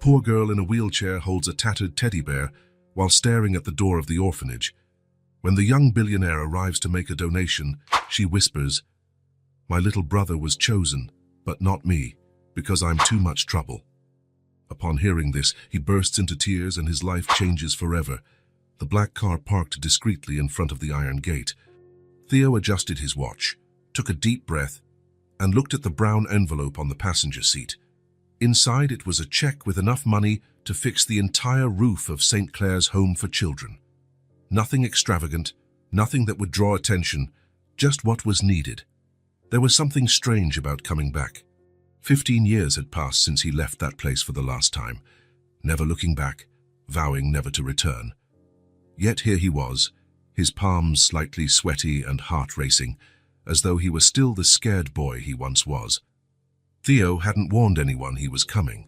poor girl in a wheelchair holds a tattered teddy bear while staring at the door of the orphanage. When the young billionaire arrives to make a donation, she whispers, "My little brother was chosen, but not me, because I'm too much trouble." Upon hearing this, he bursts into tears and his life changes forever. The black car parked discreetly in front of the iron gate. Theo adjusted his watch, took a deep breath, and looked at the brown envelope on the passenger seat. Inside it was a check with enough money to fix the entire roof of St. Clair's Home for Children. Nothing extravagant, nothing that would draw attention, just what was needed. There was something strange about coming back. 15 years had passed since he left that place for the last time, never looking back, vowing never to return. Yet here he was, his palms slightly sweaty and heart racing, as though he were still the scared boy he once was. Theo hadn't warned anyone he was coming.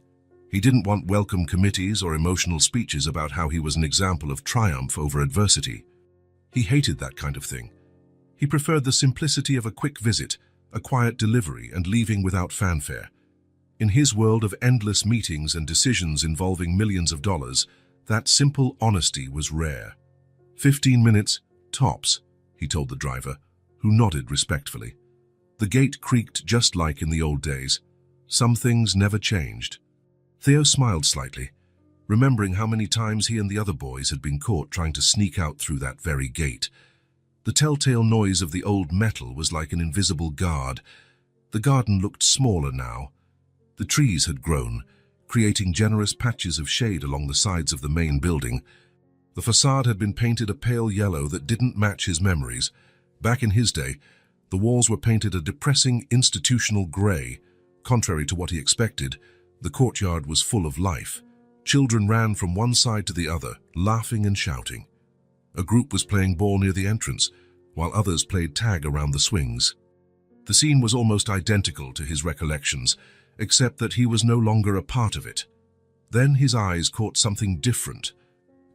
He didn't want welcome committees or emotional speeches about how he was an example of triumph over adversity. He hated that kind of thing. He preferred the simplicity of a quick visit, a quiet delivery, and leaving without fanfare. In his world of endless meetings and decisions involving millions of dollars, that simple honesty was rare. 15 minutes, tops, he told the driver, who nodded respectfully. The gate creaked just like in the old days. Some things never changed. Theo smiled slightly, remembering how many times he and the other boys had been caught trying to sneak out through that very gate. The telltale noise of the old metal was like an invisible guard. The garden looked smaller now. The trees had grown, creating generous patches of shade along the sides of the main building. The facade had been painted a pale yellow that didn't match his memories. Back in his day, the walls were painted a depressing institutional grey. Contrary to what he expected, the courtyard was full of life. Children ran from one side to the other, laughing and shouting. A group was playing ball near the entrance, while others played tag around the swings. The scene was almost identical to his recollections, except that he was no longer a part of it. Then his eyes caught something different.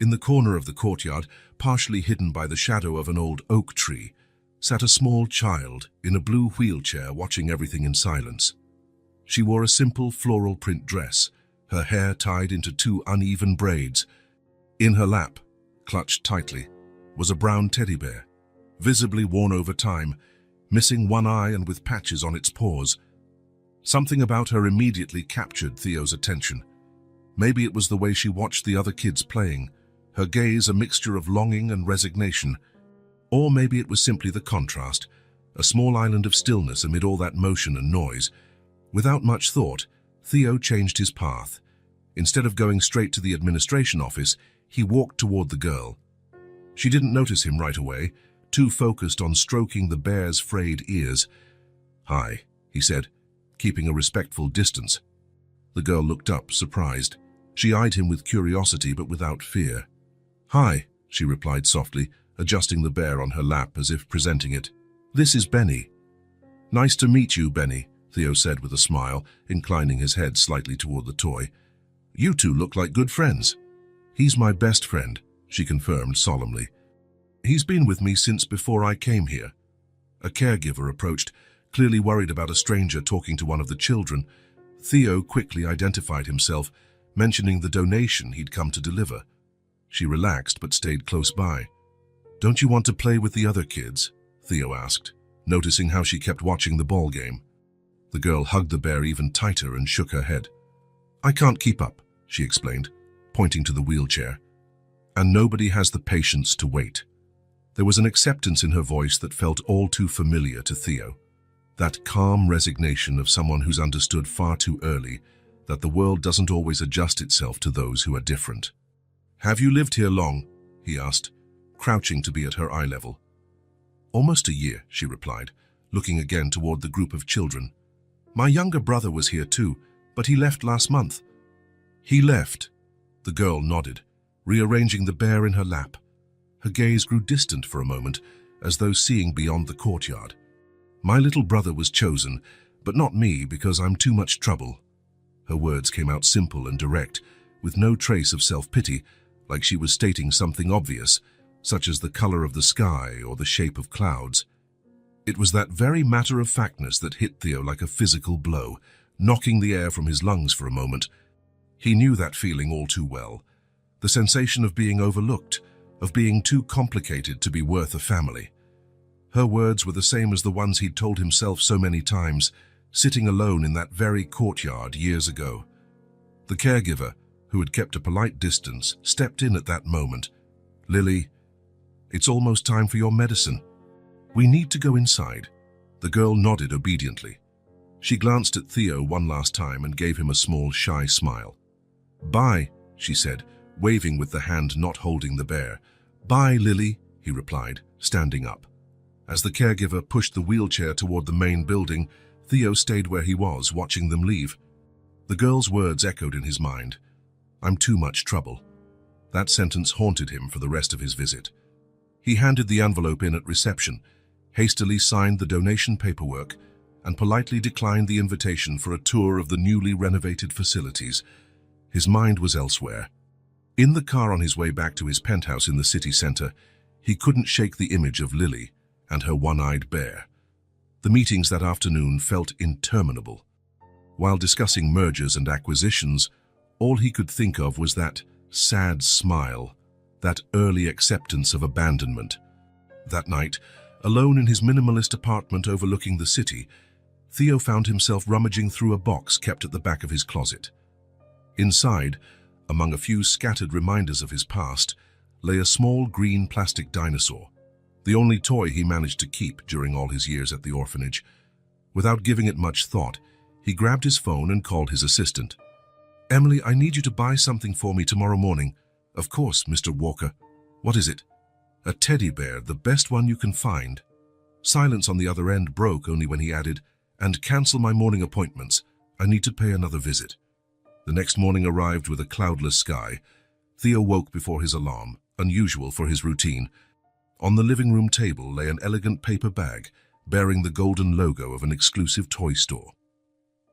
In the corner of the courtyard, partially hidden by the shadow of an old oak tree, sat a small child in a blue wheelchair watching everything in silence. She wore a simple floral print dress, her hair tied into two uneven braids. In her lap, clutched tightly, was a brown teddy bear, visibly worn over time, missing one eye and with patches on its paws. Something about her immediately captured Theo's attention. Maybe it was the way she watched the other kids playing, her gaze a mixture of longing and resignation. Or maybe it was simply the contrast, a small island of stillness amid all that motion and noise. Without much thought, Theo changed his path. Instead of going straight to the administration office, he walked toward the girl. She didn't notice him right away, too focused on stroking the bear's frayed ears. "Hi," he said, keeping a respectful distance. The girl looked up, surprised. She eyed him with curiosity but without fear. "Hi," she replied softly, adjusting the bear on her lap as if presenting it. "This is Benny." "Nice to meet you, Benny," Theo said with a smile, inclining his head slightly toward the toy. "You two look like good friends." "He's my best friend," she confirmed solemnly. "He's been with me since before I came here." A caregiver approached, clearly worried about a stranger talking to one of the children. Theo quickly identified himself, mentioning the donation he'd come to deliver. She relaxed but stayed close by. "Don't you want to play with the other kids?" Theo asked, noticing how she kept watching the ball game. The girl hugged the bear even tighter and shook her head. "I can't keep up," she explained, pointing to the wheelchair. "And nobody has the patience to wait." There was an acceptance in her voice that felt all too familiar to Theo. That calm resignation of someone who's understood far too early that the world doesn't always adjust itself to those who are different. "Have you lived here long?" he asked, crouching to be at her eye level. "Almost a year," she replied, looking again toward the group of children. "My younger brother was here too, but he left last month." "He left?" The girl nodded, rearranging the bear in her lap. Her gaze grew distant for a moment, as though seeing beyond the courtyard. "My little brother was chosen, but not me because I'm too much trouble." Her words came out simple and direct, with no trace of self-pity, like she was stating something obvious, such as the color of the sky or the shape of clouds. It was that very matter-of-factness that hit Theo like a physical blow, knocking the air from his lungs for a moment. He knew that feeling all too well. The sensation of being overlooked, of being too complicated to be worth a family. Her words were the same as the ones he'd told himself so many times, sitting alone in that very courtyard years ago. The caregiver, who had kept a polite distance, stepped in at that moment. "Lily, it's almost time for your medicine. We need to go inside." The girl nodded obediently. She glanced at Theo one last time and gave him a small, shy smile. "Bye," she said, waving with the hand not holding the bear. "Bye, Lily," he replied, standing up. As the caregiver pushed the wheelchair toward the main building, Theo stayed where he was, watching them leave. The girl's words echoed in his mind. "I'm too much trouble." That sentence haunted him for the rest of his visit. He handed the envelope in at reception, hastily signed the donation paperwork, and politely declined the invitation for a tour of the newly renovated facilities. His mind was elsewhere. In the car on his way back to his penthouse in the city center, he couldn't shake the image of Lily and her one-eyed bear. The meetings that afternoon felt interminable. While discussing mergers and acquisitions, all he could think of was that sad smile, that early acceptance of abandonment. That night, alone in his minimalist apartment overlooking the city, Theo found himself rummaging through a box kept at the back of his closet. Inside, among a few scattered reminders of his past, lay a small green plastic dinosaur, the only toy he managed to keep during all his years at the orphanage. Without giving it much thought, he grabbed his phone and called his assistant. "Emily, I need you to buy something for me tomorrow morning." "Of course, Mr. Walker. What is it?" "A teddy bear, the best one you can find." Silence on the other end broke only when he added, "And cancel my morning appointments. I need to pay another visit." The next morning arrived with a cloudless sky. Theo woke before his alarm, unusual for his routine. On the living room table lay an elegant paper bag bearing the golden logo of an exclusive toy store.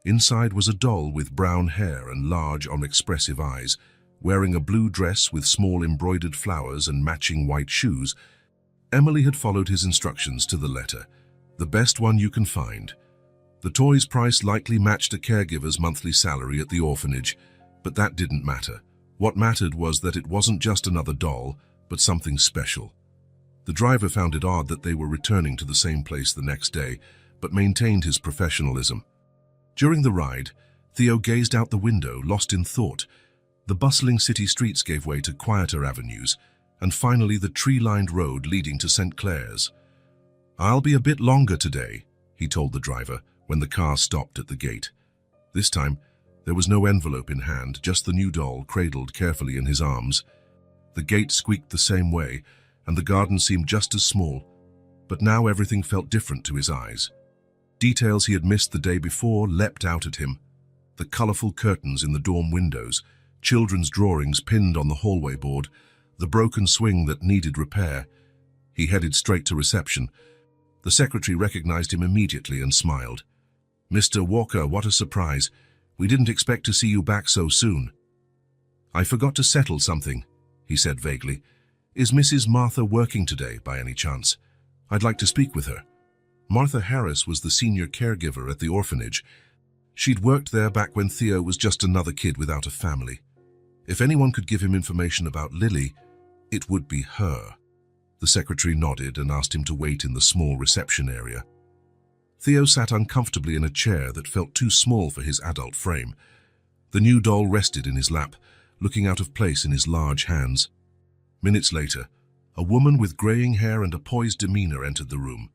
Inside was a doll with brown hair and large, unexpressive eyes, wearing a blue dress with small embroidered flowers and matching white shoes. Emily had followed his instructions to the letter. The best one you can find. The toy's price likely matched a caregiver's monthly salary at the orphanage, but that didn't matter. What mattered was that it wasn't just another doll, but something special. The driver found it odd that they were returning to the same place the next day, but maintained his professionalism. During the ride, Theo gazed out the window, lost in thought. The bustling city streets gave way to quieter avenues, and finally the tree-lined road leading to St. Clair's. "I'll be a bit longer today," he told the driver when the car stopped at the gate. This time, there was no envelope in hand, just the new doll cradled carefully in his arms. The gate squeaked the same way, and the garden seemed just as small, but now everything felt different to his eyes. Details he had missed the day before leapt out at him. The colorful curtains in the dorm windows, children's drawings pinned on the hallway board, the broken swing that needed repair. He headed straight to reception. The secretary recognized him immediately and smiled. "Mr. Walker, what a surprise. We didn't expect to see you back so soon." "I forgot to settle something," he said vaguely. "Is Mrs. Martha working today, by any chance? I'd like to speak with her." Martha Harris was the senior caregiver at the orphanage. She'd worked there back when Theo was just another kid without a family. If anyone could give him information about Lily, it would be her. The secretary nodded and asked him to wait in the small reception area. Theo sat uncomfortably in a chair that felt too small for his adult frame. The new doll rested in his lap, looking out of place in his large hands. Minutes later, a woman with graying hair and a poised demeanor entered the room.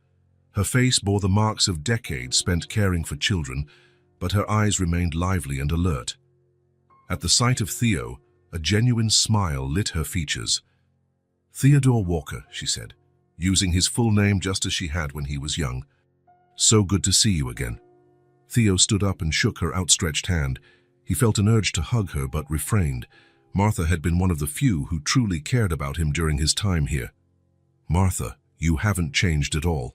Her face bore the marks of decades spent caring for children, but her eyes remained lively and alert. At the sight of Theo, a genuine smile lit her features. "Theodore Walker," she said, using his full name just as she had when he was young. "So good to see you again." Theo stood up and shook her outstretched hand. He felt an urge to hug her but refrained. Martha had been one of the few who truly cared about him during his time here. "Martha, you haven't changed at all."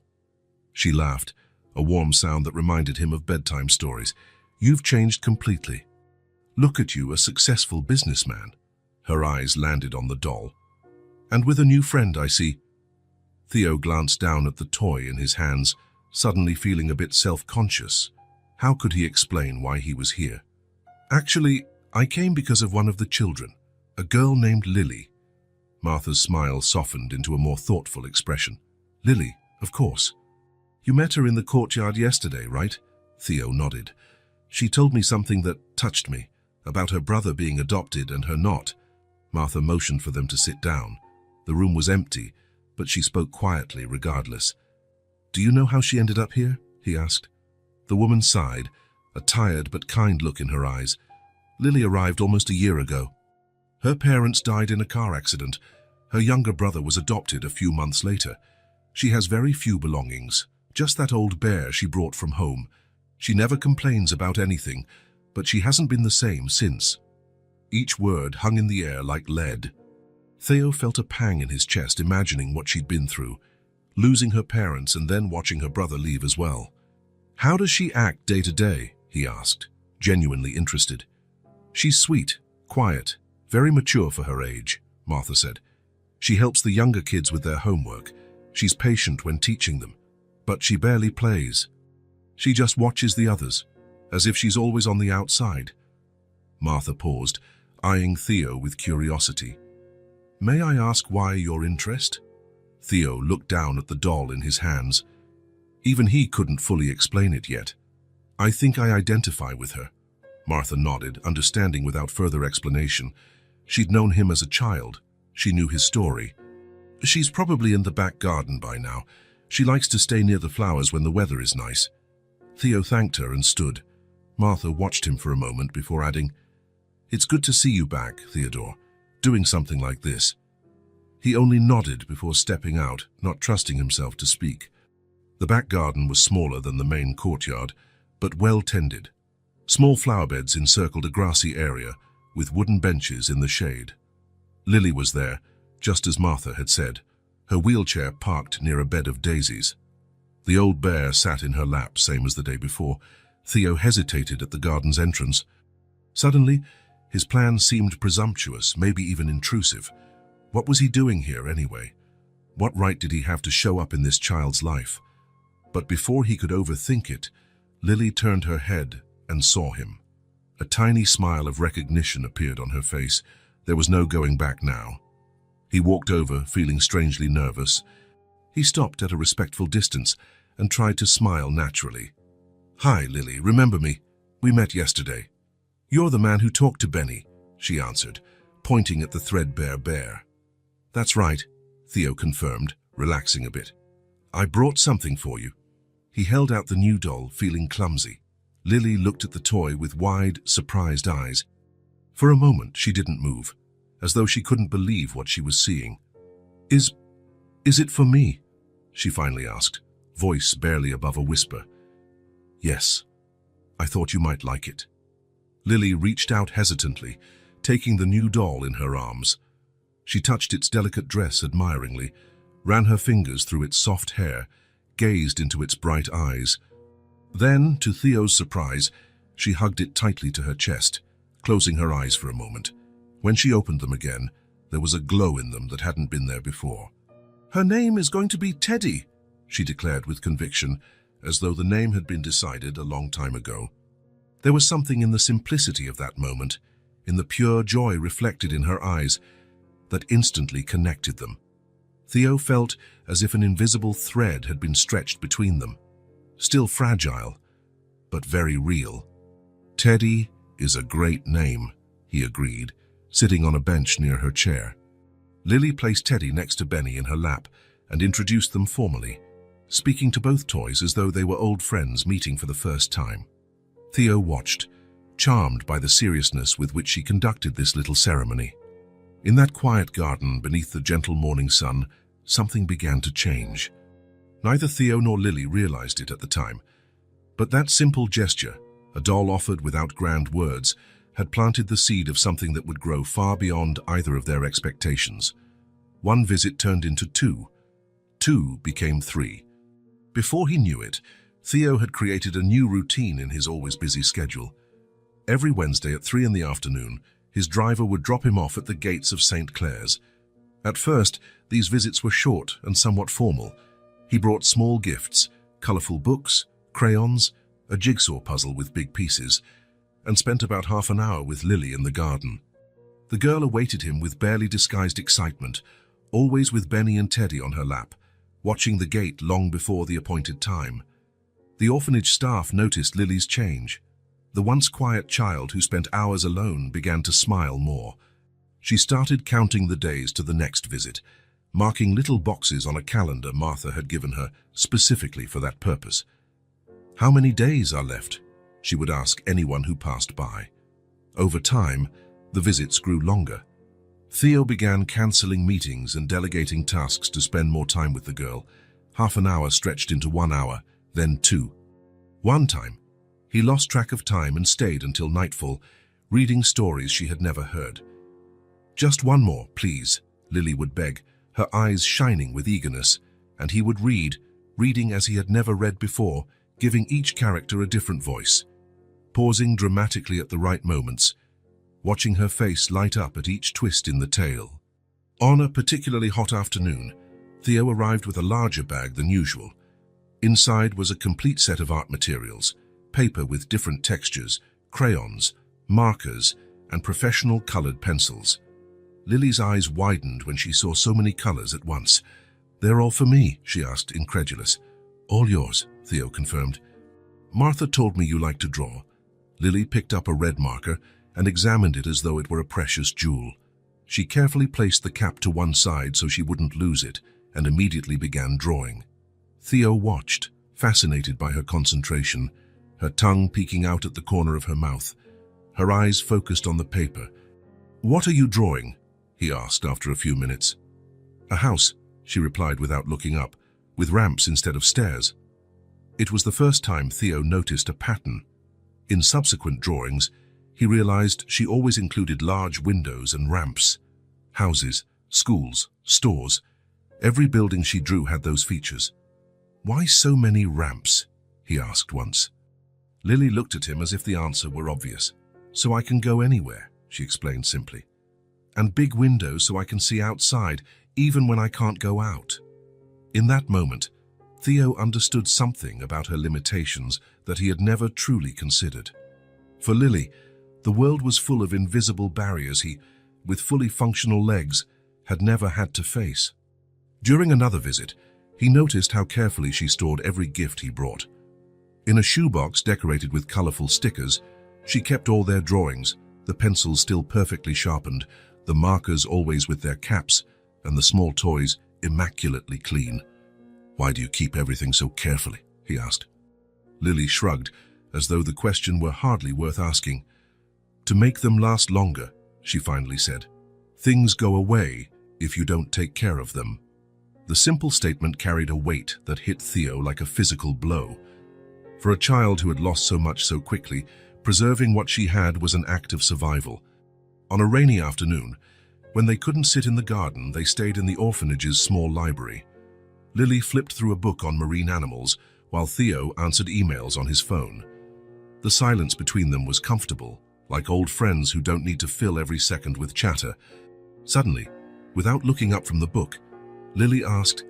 She laughed, a warm sound that reminded him of bedtime stories. "You've changed completely. Look at you, a successful businessman." Her eyes landed on the doll. "And with a new friend, I see." Theo glanced down at the toy in his hands, suddenly feeling a bit self-conscious. How could he explain why he was here? "Actually, I came because of one of the children, a girl named Lily. Martha's smile softened into a more thoughtful expression. Lily, of course. You met her in the courtyard yesterday, right? Theo nodded. She told me something that touched me, about her brother being adopted and her not. Martha motioned for them to sit down. The room was empty, but she spoke quietly regardless. Do you know how she ended up here? He asked. The woman sighed, a tired but kind look in her eyes. Lily arrived almost a year ago. Her parents died in a car accident. Her younger brother was adopted a few months later. She has very few belongings, just that old bear she brought from home. She never complains about anything, but she hasn't been the same since. Each word hung in the air like lead. Theo felt a pang in his chest imagining what she'd been through, losing her parents and then watching her brother leave as well. How does she act day to day? He asked, genuinely interested. She's sweet, quiet, very mature for her age, Martha said. She helps the younger kids with their homework. She's patient when teaching them, but she barely plays. She just watches the others, as if she's always on the outside. Martha paused, eyeing Theo with curiosity. May I ask why your interest? Theo looked down at the doll in his hands. Even he couldn't fully explain it yet. I think I identify with her. Martha nodded, understanding without further explanation. She'd known him as a child. She knew his story. She's probably in the back garden by now. She likes to stay near the flowers when the weather is nice. Theo thanked her and stood. Martha watched him for a moment before adding, It's good to see you back, Theodore, doing something like this. He only nodded before stepping out, not trusting himself to speak. The back garden was smaller than the main courtyard, but well tended. Small flower beds encircled a grassy area, with wooden benches in the shade. Lily was there, just as Martha had said, her wheelchair parked near a bed of daisies. The old bear sat in her lap, same as the day before. Theo hesitated at the garden's entrance. Suddenly, his plan seemed presumptuous, maybe even intrusive. What was he doing here anyway? What right did he have to show up in this child's life? But before he could overthink it, Lily turned her head and saw him. A tiny smile of recognition appeared on her face. There was no going back now. He walked over, feeling strangely nervous. He stopped at a respectful distance and tried to smile naturally. Hi, Lily, remember me? We met yesterday. You're the man who talked to Benny, she answered, pointing at the threadbare bear. That's right, Theo confirmed, relaxing a bit. I brought something for you. He held out the new doll, feeling clumsy. Lily looked at the toy with wide, surprised eyes. For a moment, she didn't move, as though she couldn't believe what she was seeing. Is it for me? She finally asked, voice barely above a whisper. Yes. I thought you might like it. Lily reached out hesitantly, taking the new doll in her arms. She touched its delicate dress admiringly, ran her fingers through its soft hair, gazed into its bright eyes. Then, to Theo's surprise, she hugged it tightly to her chest, closing her eyes for a moment. When she opened them again, there was a glow in them that hadn't been there before. Her name is going to be Teddy, she declared with conviction, as though the name had been decided a long time ago. There was something in the simplicity of that moment, in the pure joy reflected in her eyes, that instantly connected them. Theo felt as if an invisible thread had been stretched between them. Still fragile, but very real. Teddy is a great name, he agreed, sitting on a bench near her chair. Lily placed Teddy next to Benny in her lap and introduced them formally, speaking to both toys as though they were old friends meeting for the first time. Theo watched, charmed by the seriousness with which she conducted this little ceremony. In that quiet garden beneath the gentle morning sun, something began to change. Neither Theo nor Lily realized it at the time, but that simple gesture, a doll offered without grand words, had planted the seed of something that would grow far beyond either of their expectations. One visit turned into two. Two became three. Before he knew it, Theo had created a new routine in his always busy schedule. Every Wednesday at 3 in the afternoon, his driver would drop him off at the gates of St. Clair's. At first, these visits were short and somewhat formal. He brought small gifts, colorful books, crayons, a jigsaw puzzle with big pieces. and spent about half an hour with Lily in the garden. The girl awaited him with barely disguised excitement, always with Benny and Teddy on her lap, watching the gate long before the appointed time. The orphanage staff noticed Lily's change. The once quiet child who spent hours alone began to smile more. She started counting the days to the next visit, marking little boxes on a calendar Martha had given her specifically for that purpose. "How many days are left?" she would ask anyone who passed by. Over time, the visits grew longer. Theo began cancelling meetings and delegating tasks to spend more time with the girl. Half an hour stretched into 1 hour, then 2. One time, he lost track of time and stayed until nightfall, reading stories she had never heard. "Just one more, please," Lily would beg, her eyes shining with eagerness, and he would read, reading as he had never read before, giving each character a different voice, pausing dramatically at the right moments, watching her face light up at each twist in the tale. On a particularly hot afternoon, Theo arrived with a larger bag than usual. Inside was a complete set of art materials, paper with different textures, crayons, markers, and professional colored pencils. Lily's eyes widened when she saw so many colors at once. "They're all for me?" she asked, incredulous. "All yours," Theo confirmed. "Martha told me you like to draw." Lily picked up a red marker and examined it as though it were a precious jewel. She carefully placed the cap to one side so she wouldn't lose it, and immediately began drawing. Theo watched, fascinated by her concentration, her tongue peeking out at the corner of her mouth. Her eyes focused on the paper. "What are you drawing?" he asked after a few minutes. "A house," she replied without looking up, "with ramps instead of stairs." It was the first time Theo noticed a pattern. In subsequent drawings, he realized she always included large windows and ramps. Houses, schools, stores. Every building she drew had those features. "Why so many ramps?" he asked once. Lily looked at him as if the answer were obvious. "So I can go anywhere," she explained simply. "And big windows so I can see outside, even when I can't go out." In that moment, Theo understood something about her limitations that he had never truly considered. For Lily, the world was full of invisible barriers he, with fully functional legs, had never had to face. During another visit, he noticed how carefully she stored every gift he brought. In a shoebox decorated with colorful stickers, she kept all their drawings, the pencils still perfectly sharpened, the markers always with their caps, and the small toys immaculately clean. "Why do you keep everything so carefully?" he asked. Lily shrugged, as though the question were hardly worth asking. "To make them last longer," she finally said. "Things go away if you don't take care of them." The simple statement carried a weight that hit Theo like a physical blow. For a child who had lost so much so quickly, preserving what she had was an act of survival. On a rainy afternoon, when they couldn't sit in the garden, they stayed in the orphanage's small library. Lily flipped through a book on marine animals, while Theo answered emails on his phone. The silence between them was comfortable, like old friends who don't need to fill every second with chatter. Suddenly, without looking up from the book, Lily asked,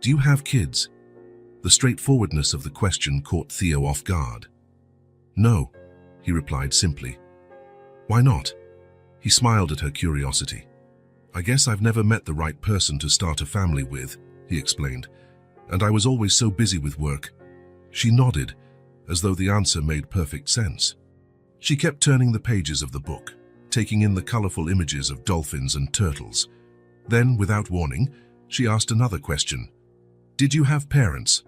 "Do you have kids?" The straightforwardness of the question caught Theo off guard. "No," he replied simply. "Why not?" He smiled at her curiosity. "I guess I've never met the right person to start a family with," he explained, "and I was always so busy with work." She nodded, as though the answer made perfect sense. She kept turning the pages of the book, taking in the colorful images of dolphins and turtles. Then, without warning, she asked another question. "Did you have parents?"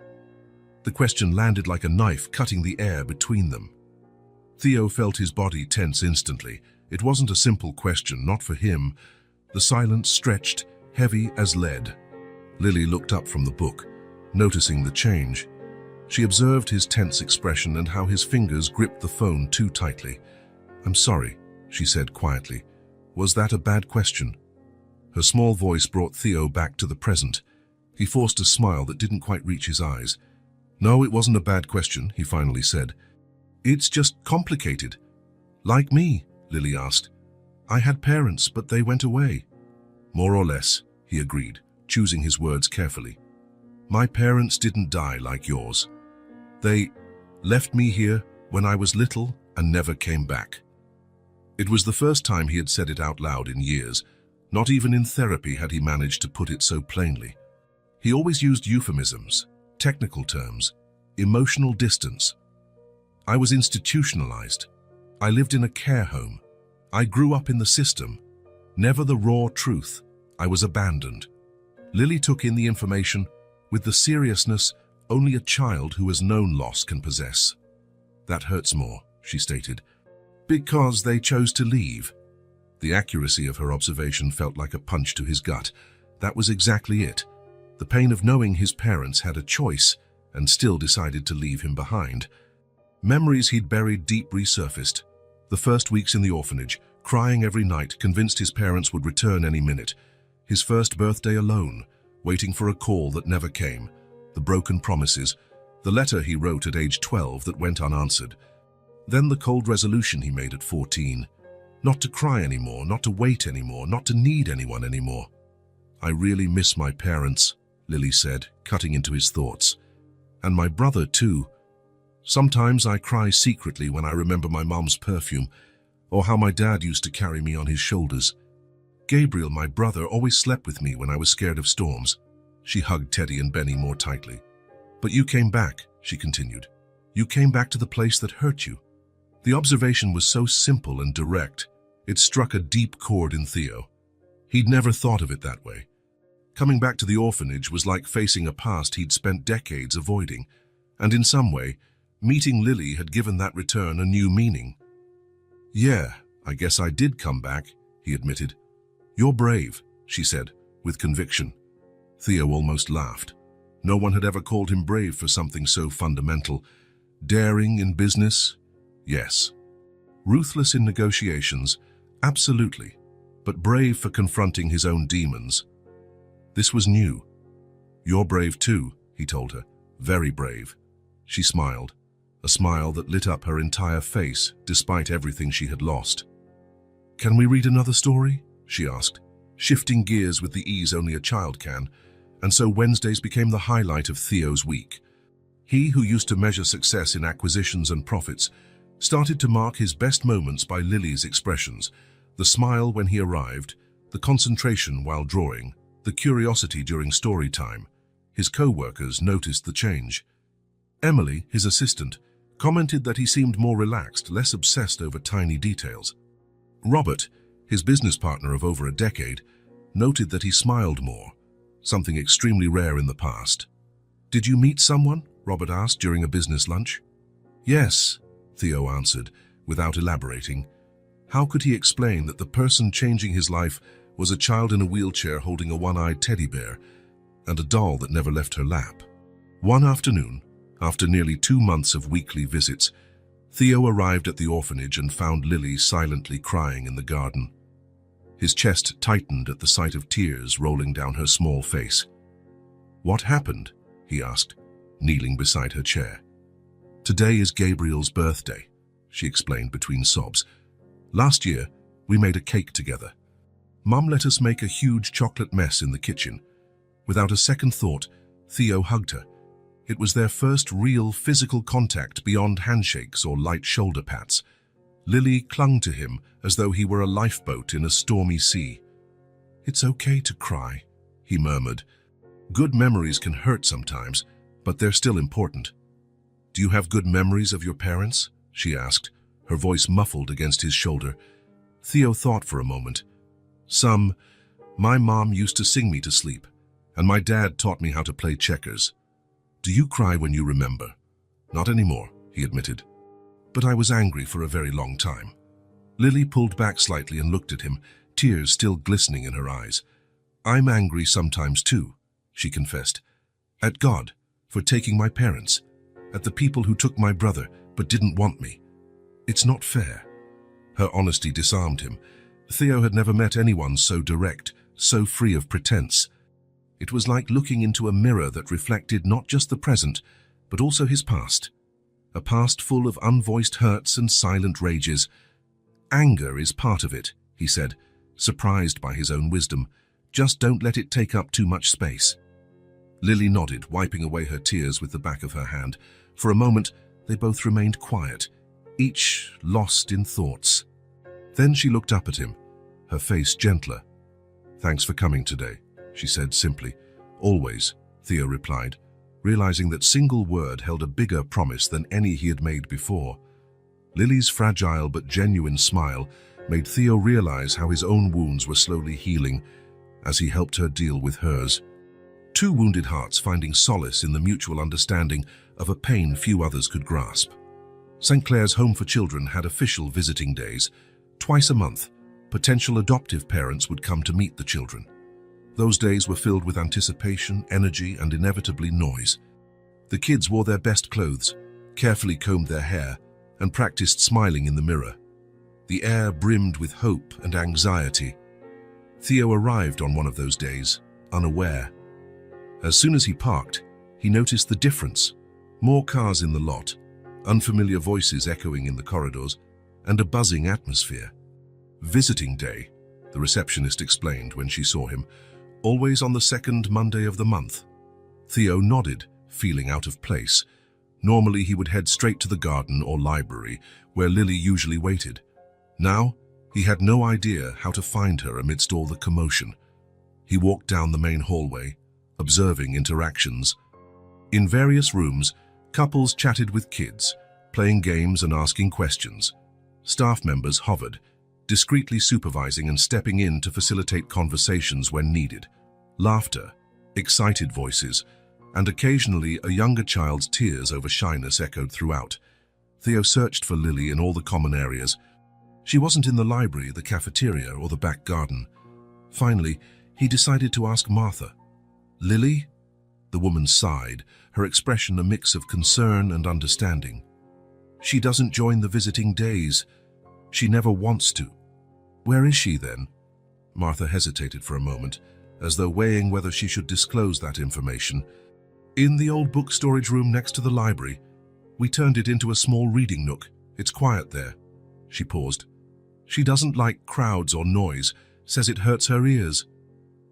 The question landed like a knife, cutting the air between them. Theo felt his body tense instantly. It wasn't a simple question, not for him. The silence stretched, heavy as lead. Lily looked up from the book, noticing the change. She observed his tense expression and how his fingers gripped the phone too tightly. "I'm sorry," she said quietly. "Was that a bad question?" Her small voice brought Theo back to the present. He forced a smile that didn't quite reach his eyes. "No, it wasn't a bad question," he finally said. "It's just complicated." "Like me?" Lily asked. "I had parents, but they went away." "More or less," he agreed, choosing his words carefully. "My parents didn't die like yours. They left me here when I was little and never came back. It was the first time he had said it out loud in years. Not even in therapy had he managed to put it so plainly. He always used euphemisms, technical terms, emotional distance. I was institutionalized. I lived in a care home. I grew up in the system. Never the raw truth. I was abandoned. Lily took in the information with the seriousness only a child who has known loss can possess. That hurts more, she stated, because they chose to leave. The accuracy of her observation felt like a punch to his gut. That was exactly it. The pain of knowing his parents had a choice and still decided to leave him behind. Memories he'd buried deep resurfaced. The first weeks in the orphanage, crying every night, convinced his parents would return any minute. His first birthday alone, waiting for a call that never came. The broken promises, the letter he wrote at age 12 that went unanswered. Then the cold resolution he made at 14. Not to cry anymore, not to wait anymore, not to need anyone anymore. I really miss my parents, Lily said, cutting into his thoughts. And my brother too. Sometimes I cry secretly when I remember my mom's perfume, or how my dad used to carry me on his shoulders. Gabriel, my brother, always slept with me when I was scared of storms. She hugged Teddy and Benny more tightly. But you came back, she continued. You came back to the place that hurt you. The observation was so simple and direct, it struck a deep chord in Theo. He'd never thought of it that way. Coming back to the orphanage was like facing a past he'd spent decades avoiding, and in some way, meeting Lily had given that return a new meaning. Yeah, I guess I did come back, he admitted. You're brave, she said, with conviction. Theo almost laughed. No one had ever called him brave for something so fundamental. Daring in business? Yes. Ruthless in negotiations? Absolutely. But brave for confronting his own demons? This was new. You're brave too, he told her. Very brave. She smiled, a smile that lit up her entire face despite everything she had lost. Can we read another story? She asked, shifting gears with the ease only a child can, and so Wednesdays became the highlight of Theo's week. He, who used to measure success in acquisitions and profits, started to mark his best moments by Lily's expressions, the smile when he arrived, the concentration while drawing, the curiosity during story time. His co-workers noticed the change. Emily, his assistant, commented that he seemed more relaxed, less obsessed over tiny details. Robert, his business partner of over a decade, noted that he smiled more, something extremely rare in the past. Did you meet someone? Robert asked during a business lunch. Yes, Theo answered, without elaborating. How could he explain that the person changing his life was a child in a wheelchair holding a one-eyed teddy bear and a doll that never left her lap? One afternoon, after nearly 2 months of weekly visits, Theo arrived at the orphanage and found Lily silently crying in the garden. His chest tightened at the sight of tears rolling down her small face. What happened? He asked, kneeling beside her chair. Today is Gabriel's birthday, she explained between sobs. Last year, we made a cake together. Mum let us make a huge chocolate mess in the kitchen. Without a second thought, Theo hugged her. It was their first real physical contact beyond handshakes or light shoulder pats. Lily clung to him as though he were a lifeboat in a stormy sea. It's okay to cry, he murmured. Good memories can hurt sometimes, but they're still important. Do you have good memories of your parents? She asked, her voice muffled against his shoulder. Theo thought for a moment. Some. My mom used to sing me to sleep, and my dad taught me how to play checkers. Do you cry when you remember? Not anymore, he admitted. But I was angry for a very long time. Lily pulled back slightly and looked at him, tears still glistening in her eyes. I'm angry sometimes too, she confessed. At God, for taking my parents. At the people who took my brother but didn't want me. It's not fair. Her honesty disarmed him. Theo had never met anyone so direct, so free of pretense. It was like looking into a mirror that reflected not just the present, but also his past. A past full of unvoiced hurts and silent rages. Anger is part of it, he said, surprised by his own wisdom. Just don't let it take up too much space. Lily nodded, wiping away her tears with the back of her hand. For a moment, they both remained quiet, each lost in thoughts. Then she looked up at him, her face gentler. "Thanks for coming today," she said simply. "Always," Theo replied, realizing that single word held a bigger promise than any he had made before. Lily's fragile but genuine smile made Theo realize how his own wounds were slowly healing as he helped her deal with hers. Two wounded hearts finding solace in the mutual understanding of a pain few others could grasp. St. Clair's Home for Children had official visiting days. Twice a month, potential adoptive parents would come to meet the children. Those days were filled with anticipation, energy, and inevitably noise. The kids wore their best clothes, carefully combed their hair, and practiced smiling in the mirror. The air brimmed with hope and anxiety. Theo arrived on one of those days, unaware. As soon as he parked, he noticed the difference. More cars in the lot, unfamiliar voices echoing in the corridors, and a buzzing atmosphere. "Visiting day," the receptionist explained when she saw him, "always on the second Monday of the month." Theo nodded, feeling out of place. Normally he would head straight to the garden or library, where Lily usually waited. Now, he had no idea how to find her amidst all the commotion. He walked down the main hallway, observing interactions. In various rooms, couples chatted with kids, playing games and asking questions. Staff members hovered, discreetly supervising and stepping in to facilitate conversations when needed. Laughter, excited voices, and occasionally a younger child's tears over shyness echoed throughout. Theo searched for Lily in all the common areas. She wasn't in the library, the cafeteria, or the back garden. Finally, he decided to ask Martha. "Lily?" The woman sighed, her expression a mix of concern and understanding. "She doesn't join the visiting days. She never wants to." "Where is she then?" Martha hesitated for a moment, as though weighing whether she should disclose that information. "In the old book storage room next to the library. We turned it into a small reading nook. It's quiet there." She paused. "She doesn't like crowds or noise, says it hurts her ears."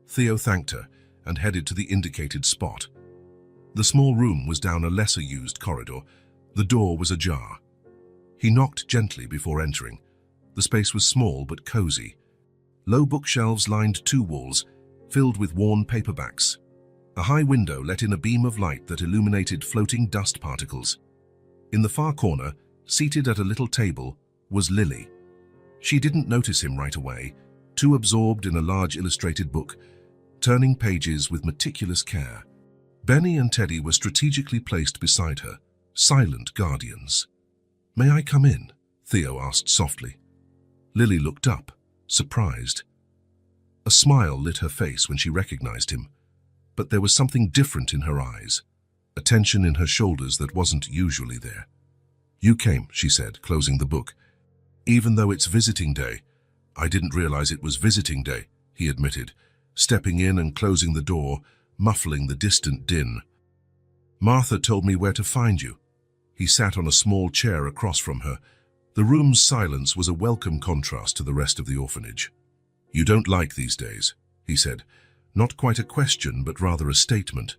Theo thanked her and headed to the indicated spot. The small room was down a lesser-used corridor. The door was ajar. He knocked gently before entering. The space was small but cozy. Low bookshelves lined two walls, filled with worn paperbacks. A high window let in a beam of light that illuminated floating dust particles. In the far corner, seated at a little table, was Lily. She didn't notice him right away, too absorbed in a large illustrated book, turning pages with meticulous care. Benny and Teddy were strategically placed beside her, silent guardians. "May I come in?" Theo asked softly. Lily looked up, surprised. A smile lit her face when she recognized him, but there was something different in her eyes, a tension in her shoulders that wasn't usually there. "You came," she said, closing the book. "Even though it's visiting day." "I didn't realize it was visiting day," he admitted, stepping in and closing the door, muffling the distant din. "Martha told me where to find you." He sat on a small chair across from her. The room's silence was a welcome contrast to the rest of the orphanage. "You don't like these days," he said, not quite a question but rather a statement.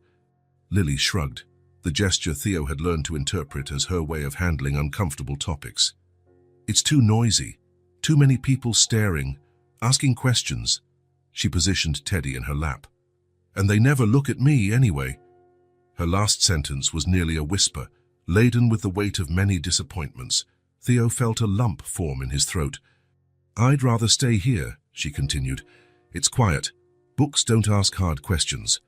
Lily shrugged, the gesture Theo had learned to interpret as her way of handling uncomfortable topics. "It's too noisy, too many people staring, asking questions." She positioned Teddy in her lap. "And they never look at me anyway." Her last sentence was nearly a whisper, laden with the weight of many disappointments. Theo felt a lump form in his throat. "I'd rather stay here," she continued. "It's quiet. Books don't ask hard questions."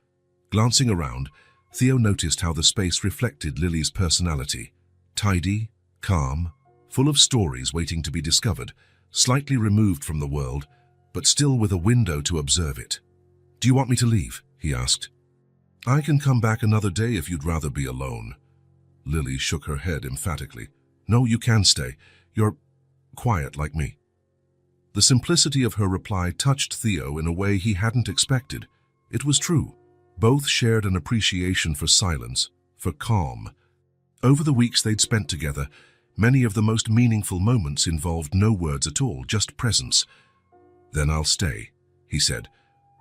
Glancing around, Theo noticed how the space reflected Lily's personality. Tidy, calm, full of stories waiting to be discovered, slightly removed from the world, but still with a window to observe it. "Do you want me to leave?" he asked. "I can come back another day if you'd rather be alone." Lily shook her head emphatically. "No, you can stay. You're quiet like me." The simplicity of her reply touched Theo in a way he hadn't expected. It was true. Both shared an appreciation for silence, for calm. Over the weeks they'd spent together, many of the most meaningful moments involved no words at all, just presence. "Then I'll stay," he said,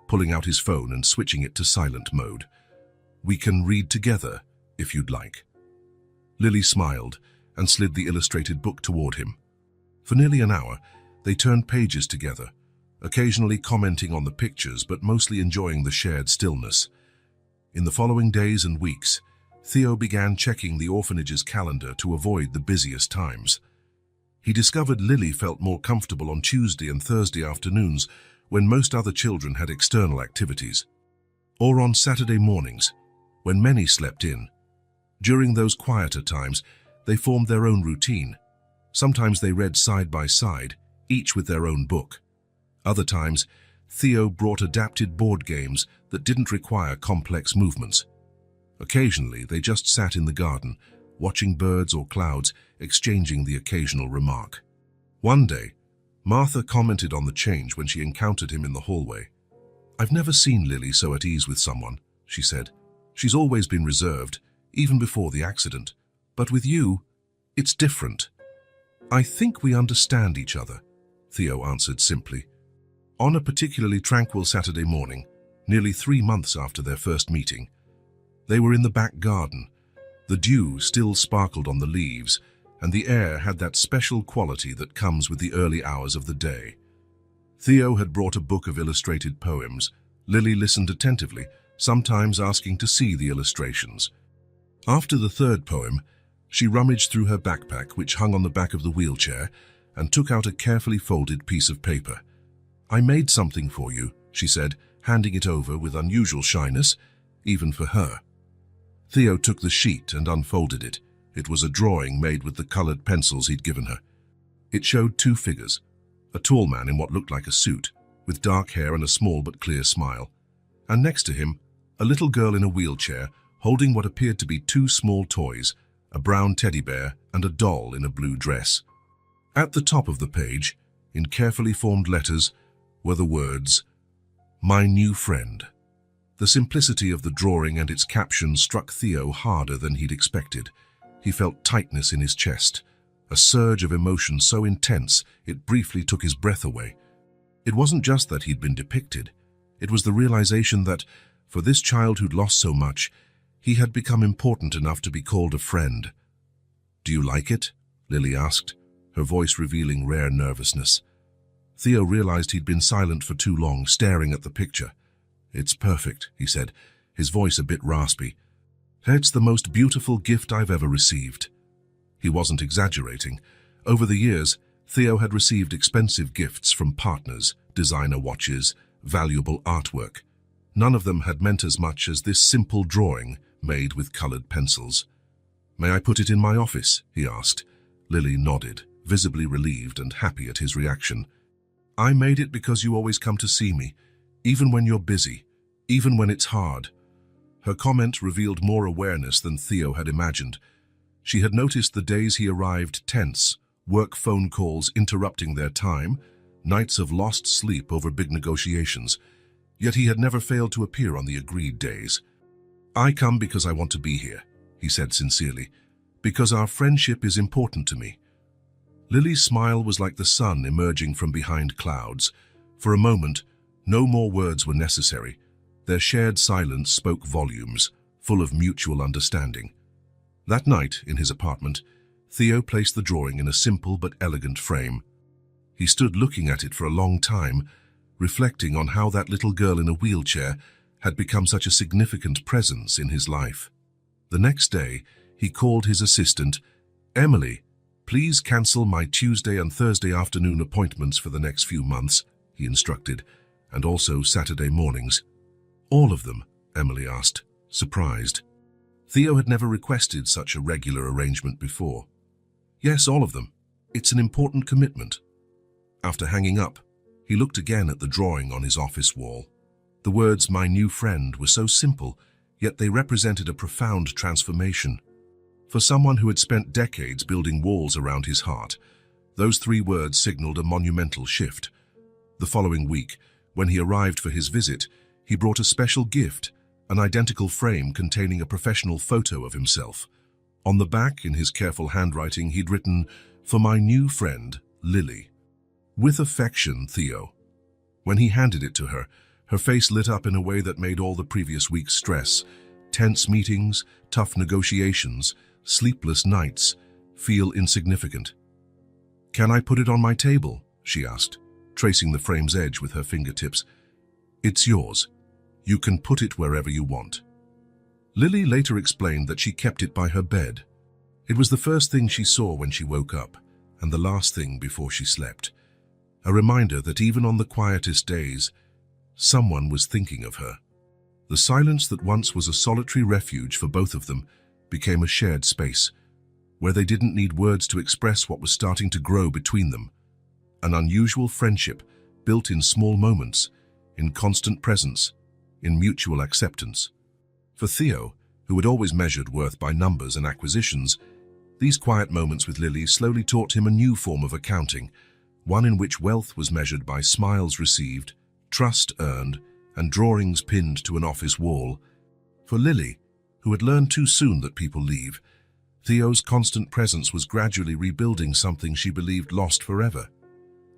pulling out his phone and switching it to silent mode. "We can read together, if you'd like." Lily smiled, and slid the illustrated book toward him. For nearly an hour, they turned pages together, occasionally commenting on the pictures but mostly enjoying the shared stillness. In the following days and weeks, Theo began checking the orphanage's calendar to avoid the busiest times. He discovered Lily felt more comfortable on Tuesday and Thursday afternoons when most other children had external activities, or on Saturday mornings, when many slept in. During those quieter times, they formed their own routine. Sometimes they read side by side, each with their own book. Other times, Theo brought adapted board games that didn't require complex movements. Occasionally, they just sat in the garden, watching birds or clouds, exchanging the occasional remark. One day, Martha commented on the change when she encountered him in the hallway. "I've never seen Lily so at ease with someone," she said. "She's always been reserved, even before the accident. But with you, it's different." "I think we understand each other," Theo answered simply. On a particularly tranquil Saturday morning, nearly 3 months after their first meeting, they were in the back garden. The dew still sparkled on the leaves, and the air had that special quality that comes with the early hours of the day. Theo had brought a book of illustrated poems. Lily listened attentively, sometimes asking to see the illustrations. After the third poem, she rummaged through her backpack, which hung on the back of the wheelchair, and took out a carefully folded piece of paper. "I made something for you," she said, handing it over with unusual shyness, even for her. Theo took the sheet and unfolded it. It was a drawing made with the colored pencils he'd given her. It showed 2 figures, a tall man in what looked like a suit, with dark hair and a small but clear smile, and next to him, a little girl in a wheelchair, holding what appeared to be 2 small toys, a brown teddy bear and a doll in a blue dress. At the top of the page, in carefully formed letters, were the words, "My new friend." The simplicity of the drawing and its caption struck Theo harder than he'd expected. He felt tightness in his chest, a surge of emotion so intense it briefly took his breath away. It wasn't just that he'd been depicted. It was the realization that, for this child who'd lost so much, he had become important enough to be called a friend. "Do you like it?" Lily asked, her voice revealing rare nervousness. Theo realized he'd been silent for too long, staring at the picture. "It's perfect," he said, his voice a bit raspy. "It's the most beautiful gift I've ever received." He wasn't exaggerating. Over the years, Theo had received expensive gifts from partners, designer watches, valuable artwork. None of them had meant as much as this simple drawing made with colored pencils. "May I put it in my office?" he asked. Lily nodded, visibly relieved and happy at his reaction. "I made it because you always come to see me, even when you're busy, even when it's hard." Her comment revealed more awareness than Theo had imagined. She had noticed the days he arrived tense, work phone calls interrupting their time, nights of lost sleep over big negotiations. Yet he had never failed to appear on the agreed days. "I come because I want to be here," he said sincerely, "because our friendship is important to me." Lily's smile was like the sun emerging from behind clouds. For a moment, no more words were necessary. Their shared silence spoke volumes, full of mutual understanding. That night, in his apartment, Theo placed the drawing in a simple but elegant frame. He stood looking at it for a long time, reflecting on how that little girl in a wheelchair had become such a significant presence in his life. The next day, he called his assistant. "Emily, please cancel my Tuesday and Thursday afternoon appointments for the next few months," he instructed, "and also Saturday mornings." "All of them?" Emily asked, surprised. Theo had never requested such a regular arrangement before. "Yes, all of them. It's an important commitment." After hanging up, he looked again at the drawing on his office wall. The words "my new friend" were so simple, yet they represented a profound transformation. For someone who had spent decades building walls around his heart, those 3 words signaled a monumental shift. The following week, when he arrived for his visit, he brought a special gift, an identical frame containing a professional photo of himself. On the back, in his careful handwriting, he'd written, "For my new friend, Lily. With affection, Theo." When he handed it to her, her face lit up in a way that made all the previous week's stress, tense meetings, tough negotiations, sleepless nights, feel insignificant. "Can I put it on my table?" she asked, tracing the frame's edge with her fingertips. "It's yours. You can put it wherever you want." Lily later explained that she kept it by her bed. It was the first thing she saw when she woke up, and the last thing before she slept. A reminder that even on the quietest days, someone was thinking of her. The silence that once was a solitary refuge for both of them became a shared space, where they didn't need words to express what was starting to grow between them. An unusual friendship built in small moments, in constant presence, in mutual acceptance. For Theo, who had always measured worth by numbers and acquisitions, these quiet moments with Lily slowly taught him a new form of accounting, one in which wealth was measured by smiles received, trust earned, and drawings pinned to an office wall. For Lily, who had learned too soon that people leave, Theo's constant presence was gradually rebuilding something she believed lost forever,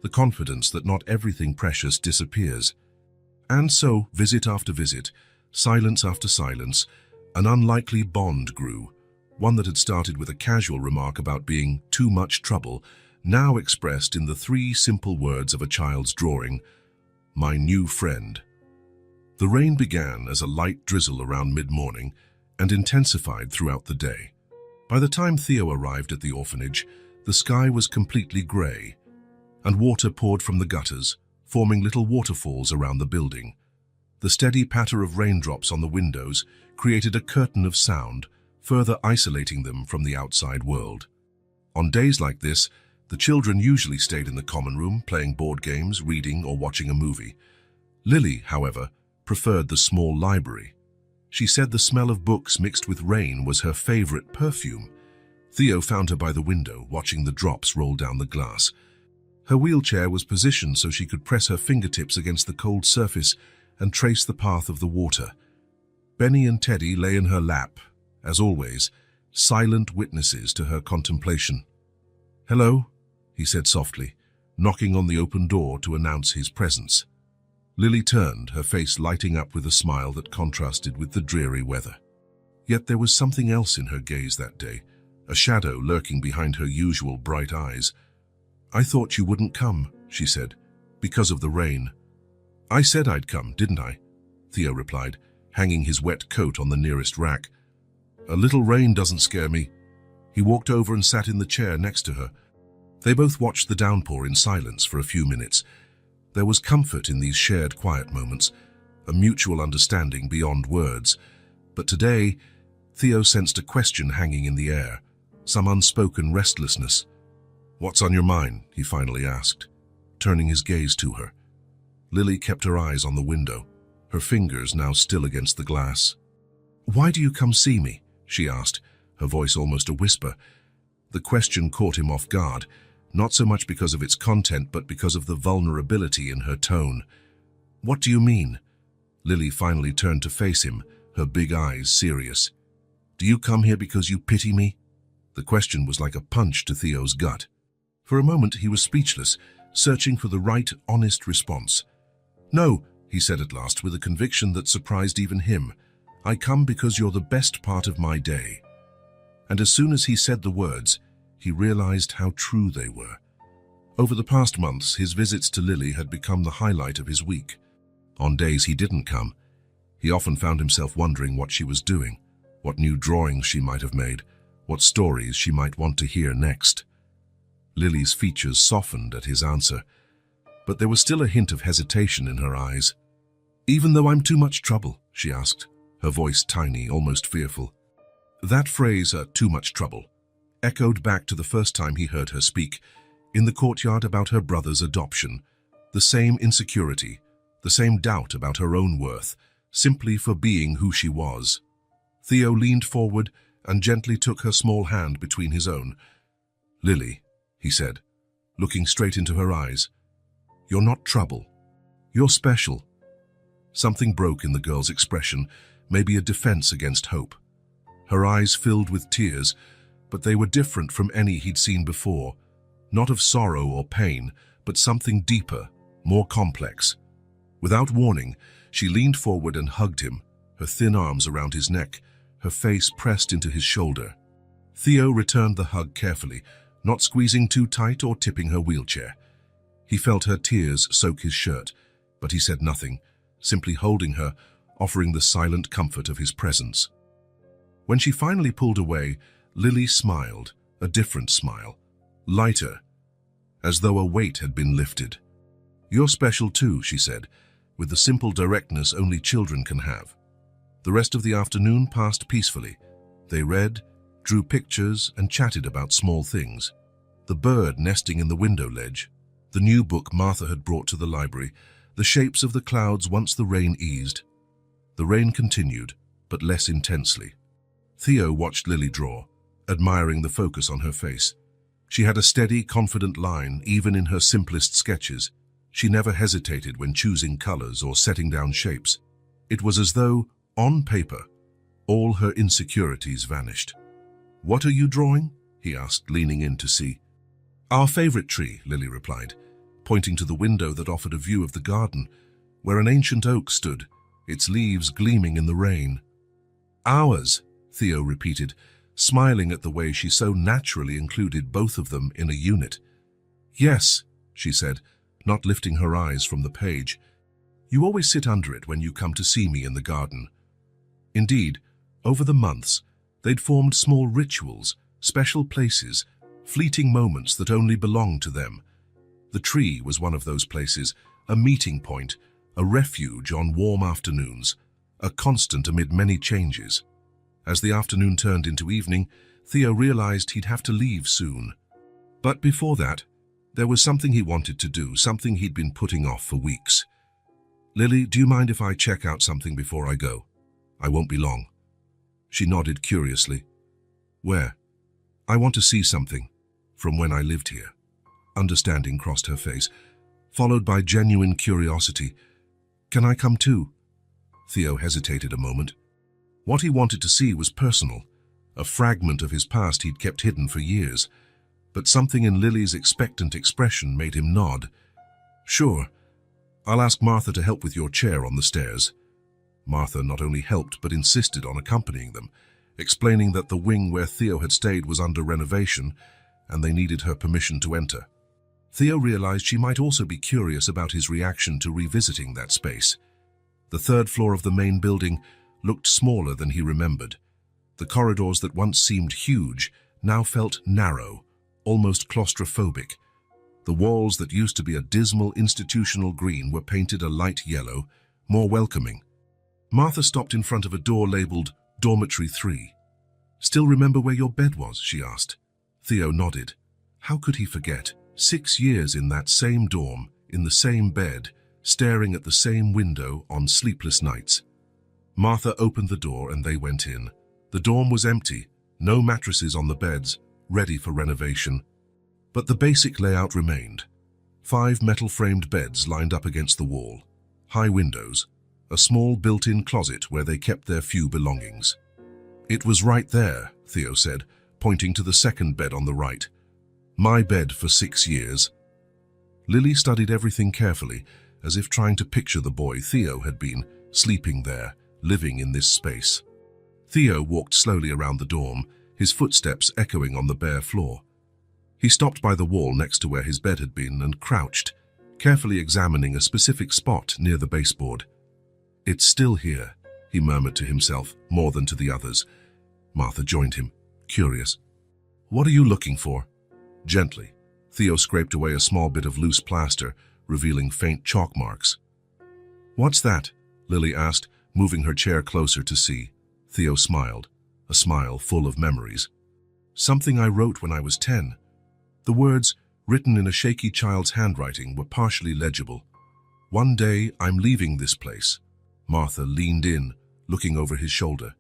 the confidence that not everything precious disappears. And so, visit after visit, silence after silence, an unlikely bond grew, one that had started with a casual remark about being too much trouble, now expressed in the 3 simple words of a child's drawing, "My new friend." The rain began as a light drizzle around mid-morning and intensified throughout the day. By the time Theo arrived at the orphanage, the sky was completely grey, and water poured from the gutters, forming little waterfalls around the building. The steady patter of raindrops on the windows created a curtain of sound, further isolating them from the outside world. On days like this, the children usually stayed in the common room, playing board games, reading, or watching a movie. Lily, however, preferred the small library. She said the smell of books mixed with rain was her favorite perfume. Theo found her by the window, watching the drops roll down the glass. Her wheelchair was positioned so she could press her fingertips against the cold surface and trace the path of the water. Benny and Teddy lay in her lap, as always, silent witnesses to her contemplation. "Hello," he said softly, knocking on the open door to announce his presence. Lily turned, her face lighting up with a smile that contrasted with the dreary weather. Yet there was something else in her gaze that day, a shadow lurking behind her usual bright eyes. "I thought you wouldn't come," she said, "because of the rain." "I said I'd come, didn't I?" Theo replied, hanging his wet coat on the nearest rack. "A little rain doesn't scare me." He walked over and sat in the chair next to her. They both watched the downpour in silence for a few minutes. There was comfort in these shared quiet moments, a mutual understanding beyond words. But today, Theo sensed a question hanging in the air, some unspoken restlessness. "What's on your mind?" he finally asked, turning his gaze to her. Lily kept her eyes on the window, her fingers now still against the glass. "Why do you come see me?" she asked, her voice almost a whisper. The question caught him off guard, not so much because of its content, but because of the vulnerability in her tone. "What do you mean?" Lily finally turned to face him, her big eyes serious. "Do you come here because you pity me?" The question was like a punch to Theo's gut. For a moment he was speechless, searching for the right, honest response. "No," he said at last, with a conviction that surprised even him. "I come because you're the best part of my day." And as soon as he said the words, he realized how true they were. Over the past months, his visits to Lily had become the highlight of his week. On days he didn't come, he often found himself wondering what she was doing, what new drawings she might have made, what stories she might want to hear next. Lily's features softened at his answer, but there was still a hint of hesitation in her eyes. "Even though I'm too much trouble?" she asked, her voice tiny, almost fearful. That phrase, "too much trouble," echoed back to the first time he heard her speak, in the courtyard about her brother's adoption. The same insecurity, the same doubt about her own worth, simply for being who she was. Theo leaned forward and gently took her small hand between his own. "Lily," he said, looking straight into her eyes, "you're not trouble. You're special." Something broke in the girl's expression, maybe a defense against hope. Her eyes filled with tears, but they were different from any he'd seen before, not of sorrow or pain, but something deeper, more complex. Without warning, she leaned forward and hugged him, her thin arms around his neck, her face pressed into his shoulder. Theo returned the hug carefully, not squeezing too tight or tipping her wheelchair. He felt her tears soak his shirt, but he said nothing, simply holding her, offering the silent comfort of his presence. When she finally pulled away, Lily smiled, a different smile, lighter, as though a weight had been lifted. "You're special too," she said, with the simple directness only children can have. The rest of the afternoon passed peacefully. They read, drew pictures, and chatted about small things. The bird nesting in the window ledge, the new book Martha had brought to the library, the shapes of the clouds once the rain eased. The rain continued, but less intensely. Theo watched Lily draw, admiring the focus on her face. She had a steady, confident line, even in her simplest sketches. She never hesitated when choosing colors or setting down shapes. It was as though, on paper, all her insecurities vanished. "What are you drawing?" he asked, leaning in to see. "Our favorite tree," Lily replied, pointing to the window that offered a view of the garden, where an ancient oak stood, its leaves gleaming in the rain. "Ours," Theo repeated, smiling at the way she so naturally included both of them in a unit. "Yes," she said, not lifting her eyes from the page. "You always sit under it when you come to see me in the garden." Indeed, over the months, they'd formed small rituals, special places, fleeting moments that only belonged to them. The tree was one of those places, a meeting point, a refuge on warm afternoons, a constant amid many changes. As the afternoon turned into evening, Theo realized he'd have to leave soon. But before that, there was something he wanted to do, something he'd been putting off for weeks. "Lily, do you mind if I check out something before I go? I won't be long." She nodded curiously. "Where?" "I want to see something from when I lived here." Understanding crossed her face, followed by genuine curiosity. "Can I come too?" Theo hesitated a moment. What he wanted to see was personal, a fragment of his past he'd kept hidden for years. But something in Lily's expectant expression made him nod. "Sure. I'll ask Martha to help with your chair on the stairs." Martha not only helped but insisted on accompanying them, explaining that the wing where Theo had stayed was under renovation and they needed her permission to enter. Theo realized she might also be curious about his reaction to revisiting that space. The third floor of the main building looked smaller than he remembered. The corridors that once seemed huge now felt narrow, almost claustrophobic. The walls that used to be a dismal institutional green were painted a light yellow, more welcoming. Martha stopped in front of a door labeled Dormitory 3. "Still remember where your bed was?" she asked. Theo nodded. How could he forget? 6 years in that same dorm, in the same bed, staring at the same window on sleepless nights. Martha opened the door and they went in. The dorm was empty, no mattresses on the beds, ready for renovation. But the basic layout remained. 5 metal-framed beds lined up against the wall, high windows, a small built-in closet where they kept their few belongings. "It was right there," Theo said, pointing to the second bed on the right. "My bed for 6 years." Lily studied everything carefully, as if trying to picture the boy Theo had been, sleeping there, living in this space. Theo walked slowly around the dorm, his footsteps echoing on the bare floor. He stopped by the wall next to where his bed had been and crouched, carefully examining a specific spot near the baseboard. "It's still here," he murmured to himself, more than to the others. Martha joined him, curious. "What are you looking for?" Gently, Theo scraped away a small bit of loose plaster, revealing faint chalk marks. "What's that?" Lily asked, moving her chair closer to see. Theo smiled, a smile full of memories. "Something I wrote when I was 10. The words, written in a shaky child's handwriting, were partially legible. "One day I'm leaving this place." Martha leaned in, looking over his shoulder.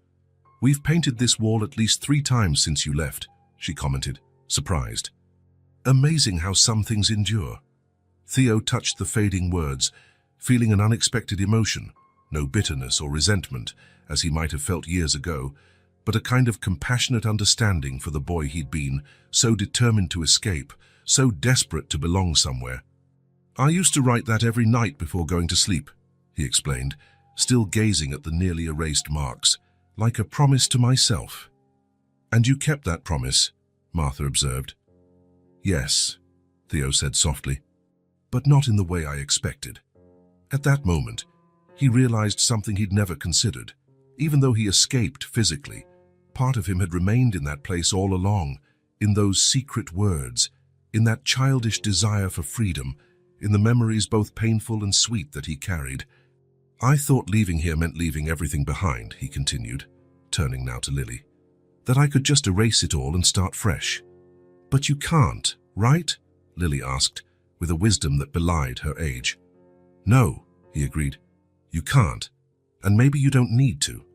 "We've painted this wall at least 3 times since you left," she commented, surprised. "Amazing how some things endure." Theo touched the fading words, feeling an unexpected emotion, no bitterness or resentment, as he might have felt years ago, but a kind of compassionate understanding for the boy he'd been, so determined to escape, so desperate to belong somewhere. "I used to write that every night before going to sleep," he explained, still gazing at the nearly erased marks, "like a promise to myself." And you kept that promise, Martha observed. Yes, Theo said softly, but not in the way I expected. At that moment, he realized something he'd never considered. Even though he escaped physically, part of him had remained in that place all along, in those secret words, in that childish desire for freedom, in the memories both painful and sweet that he carried. I thought leaving here meant leaving everything behind, he continued, turning now to Lily. That I could just erase it all and start fresh. But you can't, right? Lily asked, with a wisdom that belied her age. No, he agreed. You can't, and maybe you don't need to.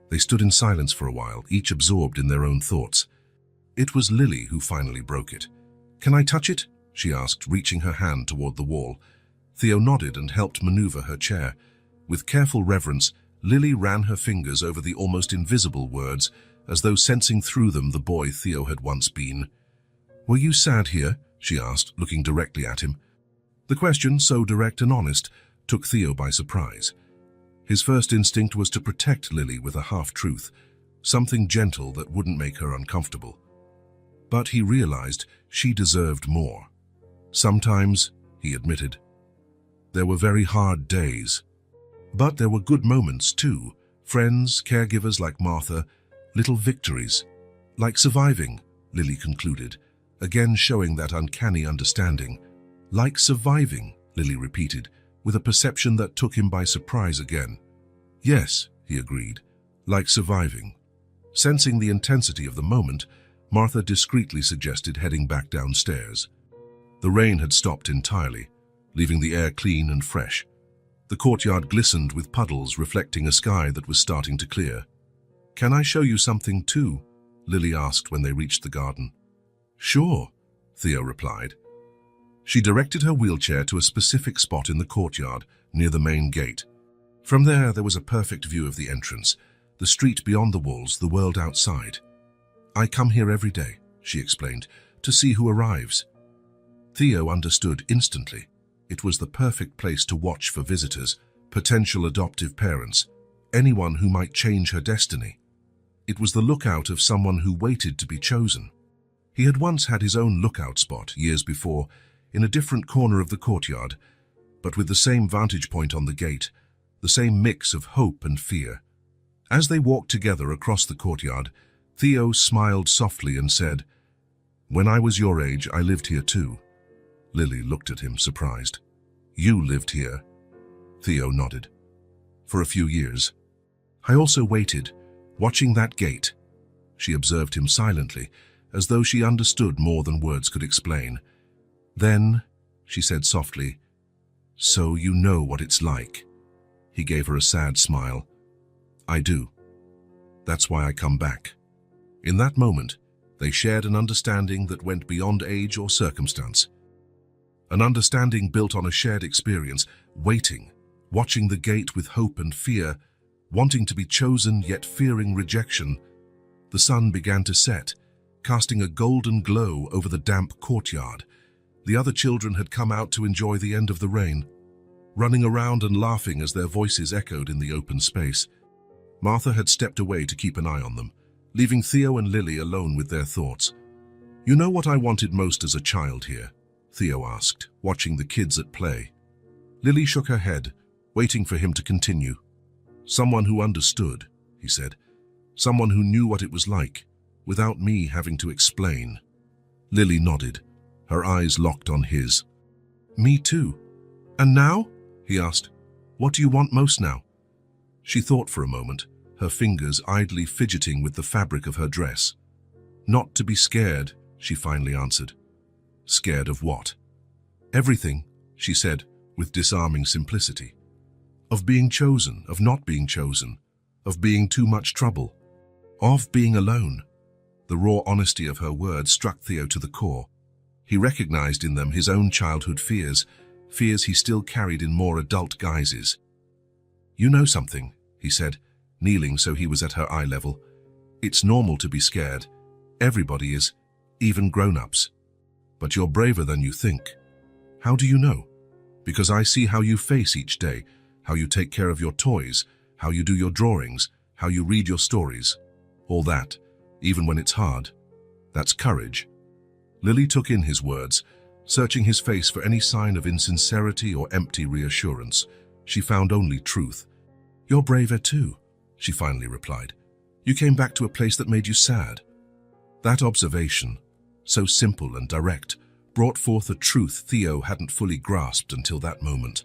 They stood in silence for a while, each absorbed in their own thoughts. It was Lily who finally broke it. Can I touch it? She asked, reaching her hand toward the wall. Theo nodded and helped maneuver her chair. With careful reverence, Lily ran her fingers over the almost invisible words, as though sensing through them the boy Theo had once been. Were you sad here? She asked, looking directly at him. The question, so direct and honest, took Theo by surprise. His first instinct was to protect Lily with a half-truth, something gentle that wouldn't make her uncomfortable. But he realized she deserved more. Sometimes, he admitted, there were very hard days. But there were good moments too, friends, caregivers like Martha, little victories. Like surviving, Lily concluded, again showing that uncanny understanding. Like surviving, Lily repeated, with a perception that took him by surprise again. Yes, he agreed, like surviving. Sensing the intensity of the moment, Martha discreetly suggested heading back downstairs. The rain had stopped entirely, leaving the air clean and fresh. The courtyard glistened with puddles reflecting a sky that was starting to clear. Can I show you something too? Lily asked when they reached the garden. Sure, Theo replied. She directed her wheelchair to a specific spot in the courtyard near the main gate. From there was a perfect view of the entrance, the street beyond the walls, the world outside. I come here every day, she explained, to see who arrives. Theo understood instantly. It was the perfect place to watch for visitors, potential adoptive parents, anyone who might change her destiny. It was the lookout of someone who waited to be chosen. He had once had his own lookout spot, years before, in a different corner of the courtyard, but with the same vantage point on the gate, the same mix of hope and fear. As they walked together across the courtyard, Theo smiled softly and said, When I was your age, I lived here too. Lily looked at him, surprised. You lived here? Theo nodded. For a few years. I also waited, watching that gate. She observed him silently, as though she understood more than words could explain. Then, she said softly, So you know what it's like. He gave her a sad smile. I do. That's why I come back. In that moment, they shared an understanding that went beyond age or circumstance. An understanding built on a shared experience, waiting, watching the gate with hope and fear, wanting to be chosen yet fearing rejection. The sun began to set, casting a golden glow over the damp courtyard. The other children had come out to enjoy the end of the rain, running around and laughing as their voices echoed in the open space. Martha had stepped away to keep an eye on them, leaving Theo and Lily alone with their thoughts. You know what I wanted most as a child here? Theo asked, watching the kids at play. Lily shook her head, waiting for him to continue. Someone who understood, he said. Someone who knew what it was like, without me having to explain. Lily nodded, her eyes locked on his. Me too. And now? He asked. What do you want most now? She thought for a moment, her fingers idly fidgeting with the fabric of her dress. Not to be scared, she finally answered. Scared of what? Everything, she said, with disarming simplicity. Of being chosen, of not being chosen, of being too much trouble, of being alone. The raw honesty of her words struck Theo to the core. He recognized in them his own childhood fears, fears he still carried in more adult guises. You know something, he said, kneeling so he was at her eye level. It's normal to be scared. Everybody is, even grown-ups. But you're braver than you think. How do you know? Because I see how you face each day, how you take care of your toys, how you do your drawings, how you read your stories. All that. even when it's hard. That's courage. Lily took in his words, searching his face for any sign of insincerity or empty reassurance. She found only truth. "You're braver too," she finally replied. "You came back to a place that made you sad." That observation, so simple and direct, brought forth a truth Theo hadn't fully grasped until that moment.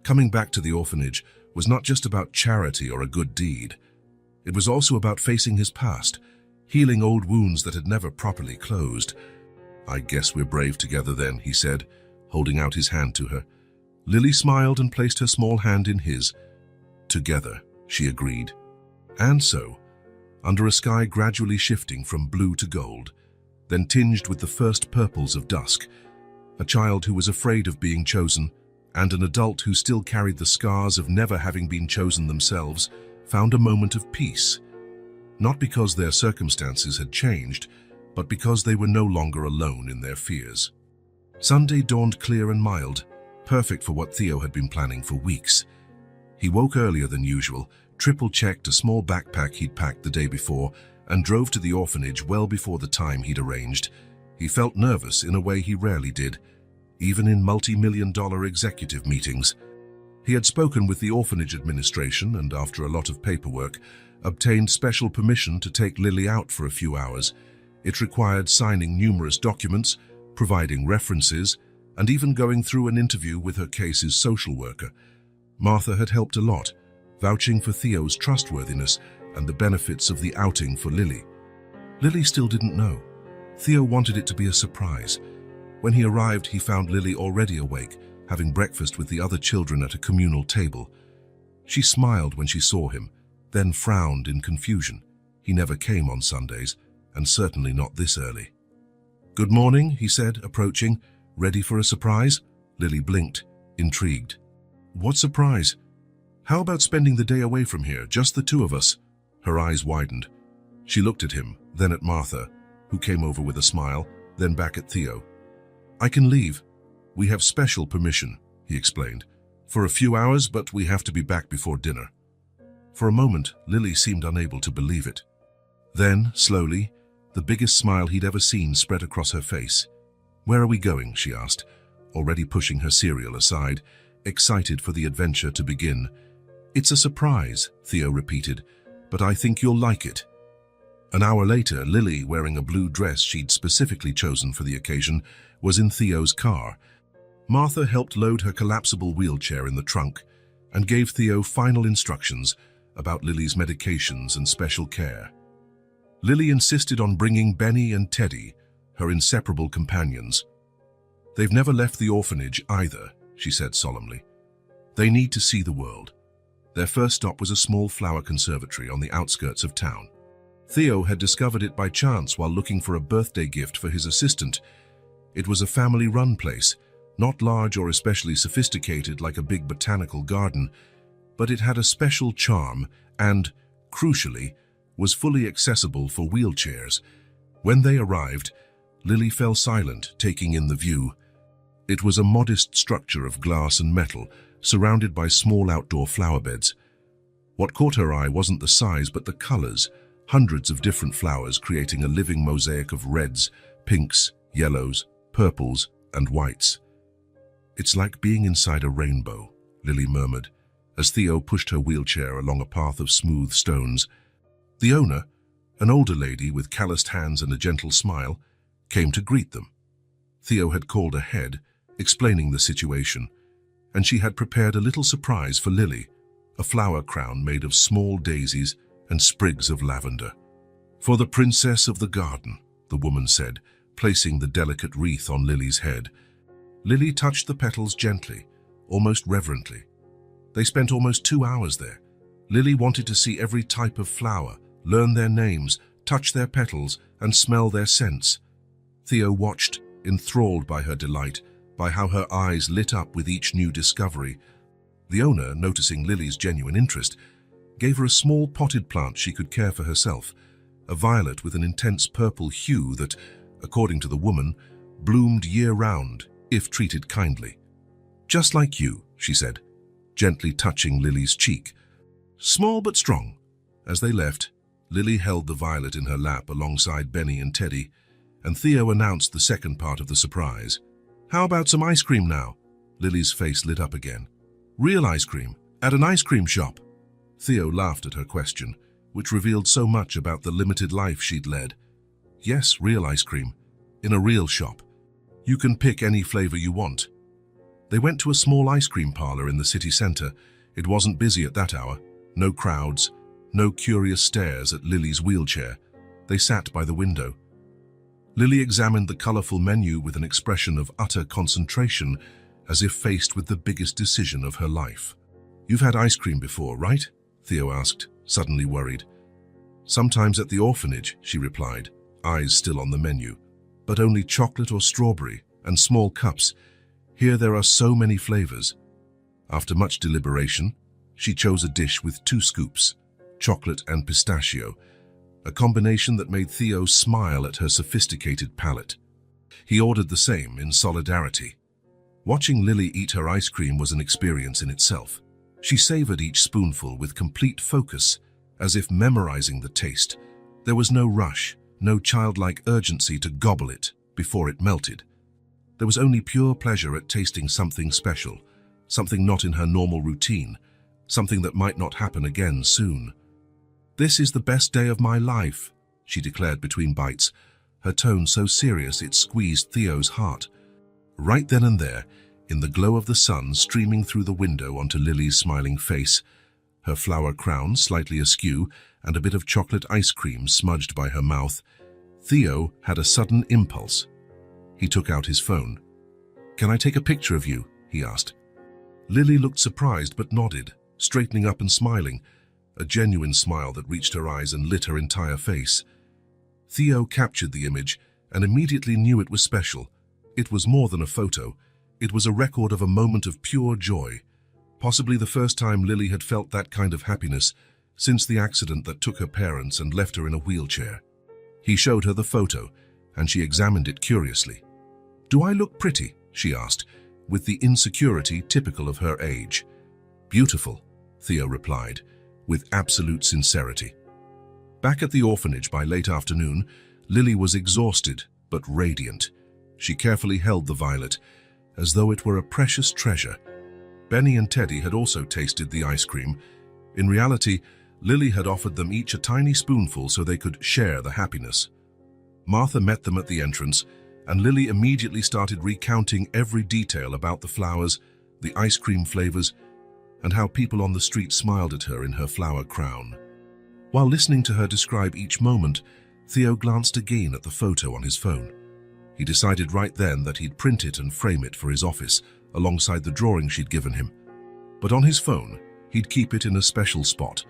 Coming back to the orphanage was not just about charity or a good deed. It was also about facing his past, healing old wounds that had never properly closed. "I guess we're brave together then," he said, holding out his hand to her. Lily smiled and placed her small hand in his. "Together," she agreed. And so, under a sky gradually shifting from blue to gold, then tinged with the first purples of dusk, a child who was afraid of being chosen, and an adult who still carried the scars of never having been chosen themselves, found a moment of peace. Not because their circumstances had changed, but because they were no longer alone in their fears. Sunday dawned clear and mild, perfect for what Theo had been planning for weeks. He woke earlier than usual, triple-checked a small backpack he'd packed the day before, and drove to the orphanage well before the time he'd arranged. He felt nervous in a way he rarely did, even in multi-million-dollar executive meetings. He had spoken with the orphanage administration and, after a lot of paperwork, obtained special permission to take Lily out for a few hours. It required signing numerous documents, providing references, and even going through an interview with her case's social worker. Martha had helped a lot, vouching for Theo's trustworthiness and the benefits of the outing for Lily. Lily still didn't know. Theo wanted it to be a surprise. When he arrived, he found Lily already awake, having breakfast with the other children at a communal table. She smiled when she saw him, then frowned in confusion. He never came on Sundays, and certainly not this early. "Good morning," he said, approaching. "Ready for a surprise?" Lily blinked, intrigued. "What surprise? How about spending the day away from here, just the two of us?" Her eyes widened. She looked at him, then at Martha, who came over with a smile, then back at Theo. "I can leave. We have special permission," he explained. "For a few hours, but we have to be back before dinner." For a moment, Lily seemed unable to believe it. Then, slowly, the biggest smile he'd ever seen spread across her face. "Where are we going?" she asked, already pushing her cereal aside, excited for the adventure to begin. "It's a surprise," Theo repeated, "but I think you'll like it." An hour later, Lily, wearing a blue dress she'd specifically chosen for the occasion, was in Theo's car. Martha helped load her collapsible wheelchair in the trunk and gave Theo final instructions about Lily's medications and special care. Lily insisted on bringing Benny and Teddy, her inseparable companions. "They've never left the orphanage either," she said solemnly. "They need to see the world." Their first stop was a small flower conservatory on the outskirts of town. Theo had discovered it by chance while looking for a birthday gift for his assistant. It was a family-run place, not large or especially sophisticated like a big botanical garden, but it had a special charm and, crucially, was fully accessible for wheelchairs. When they arrived, Lily fell silent, taking in the view. It was a modest structure of glass and metal, surrounded by small outdoor flower beds. What caught her eye wasn't the size, but the colors, hundreds of different flowers creating a living mosaic of reds, pinks, yellows, purples, and whites. "It's like being inside a rainbow," Lily murmured, as Theo pushed her wheelchair along a path of smooth stones. The owner, an older lady with calloused hands and a gentle smile, came to greet them. Theo had called ahead, explaining the situation, and she had prepared a little surprise for Lily, a flower crown made of small daisies and sprigs of lavender. "For the princess of the garden," the woman said, placing the delicate wreath on Lily's head. Lily touched the petals gently, almost reverently. They spent almost 2 hours there. Lily wanted to see every type of flower, learn their names, touch their petals, and smell their scents. Theo watched, enthralled by her delight, by how her eyes lit up with each new discovery. The owner, noticing Lily's genuine interest, gave her a small potted plant she could care for herself, a violet with an intense purple hue that, according to the woman, bloomed year-round if treated kindly. "Just like you," she said, gently touching Lily's cheek. "Small but strong." As they left, Lily held the violet in her lap alongside Benny and Teddy, and Theo announced the second part of the surprise. "How about some ice cream now?" Lily's face lit up again. "Real ice cream, at an ice cream shop." Theo laughed at her question, which revealed so much about the limited life she'd led. "Yes, real ice cream, in a real shop. You can pick any flavor you want." They went to a small ice cream parlor in the city center. It wasn't busy at that hour. No crowds, no curious stares at Lily's wheelchair. They sat by the window. Lily examined the colorful menu with an expression of utter concentration, as if faced with the biggest decision of her life. "You've had ice cream before, right?" Theo asked, suddenly worried. "Sometimes at the orphanage," she replied, eyes still on the menu. "But only chocolate or strawberry, and small cups. Here there are so many flavors." After much deliberation, she chose a dish with 2 scoops, chocolate and pistachio, a combination that made Theo smile at her sophisticated palate. He ordered the same in solidarity. Watching Lily eat her ice cream was an experience in itself. She savored each spoonful with complete focus, as if memorizing the taste. There was no rush, no childlike urgency to gobble it before it melted. There was only pure pleasure at tasting something special, something not in her normal routine, something that might not happen again soon. "This is the best day of my life," she declared between bites, her tone so serious it squeezed Theo's heart. Right then and there, in the glow of the sun streaming through the window onto Lily's smiling face, her flower crown slightly askew and a bit of chocolate ice cream smudged by her mouth, Theo had a sudden impulse. He took out his phone. "Can I take a picture of you?" he asked. Lily looked surprised but nodded, straightening up and smiling, a genuine smile that reached her eyes and lit her entire face. Theo captured the image and immediately knew it was special. It was more than a photo. It was a record of a moment of pure joy, possibly the first time Lily had felt that kind of happiness since the accident that took her parents and left her in a wheelchair. He showed her the photo, and she examined it curiously. "Do I look pretty?" she asked, with the insecurity typical of her age. "Beautiful," Theo replied, with absolute sincerity. Back at the orphanage by late afternoon, Lily was exhausted but radiant. She carefully held the violet, as though it were a precious treasure. Benny and Teddy had also tasted the ice cream. In reality, Lily had offered them each a tiny spoonful so they could share the happiness. Martha met them at the entrance, and Lily immediately started recounting every detail about the flowers, the ice cream flavors, and how people on the street smiled at her in her flower crown. While listening to her describe each moment, Theo glanced again at the photo on his phone. He decided right then that he'd print it and frame it for his office, alongside the drawing she'd given him. But on his phone, he'd keep it in a special spot,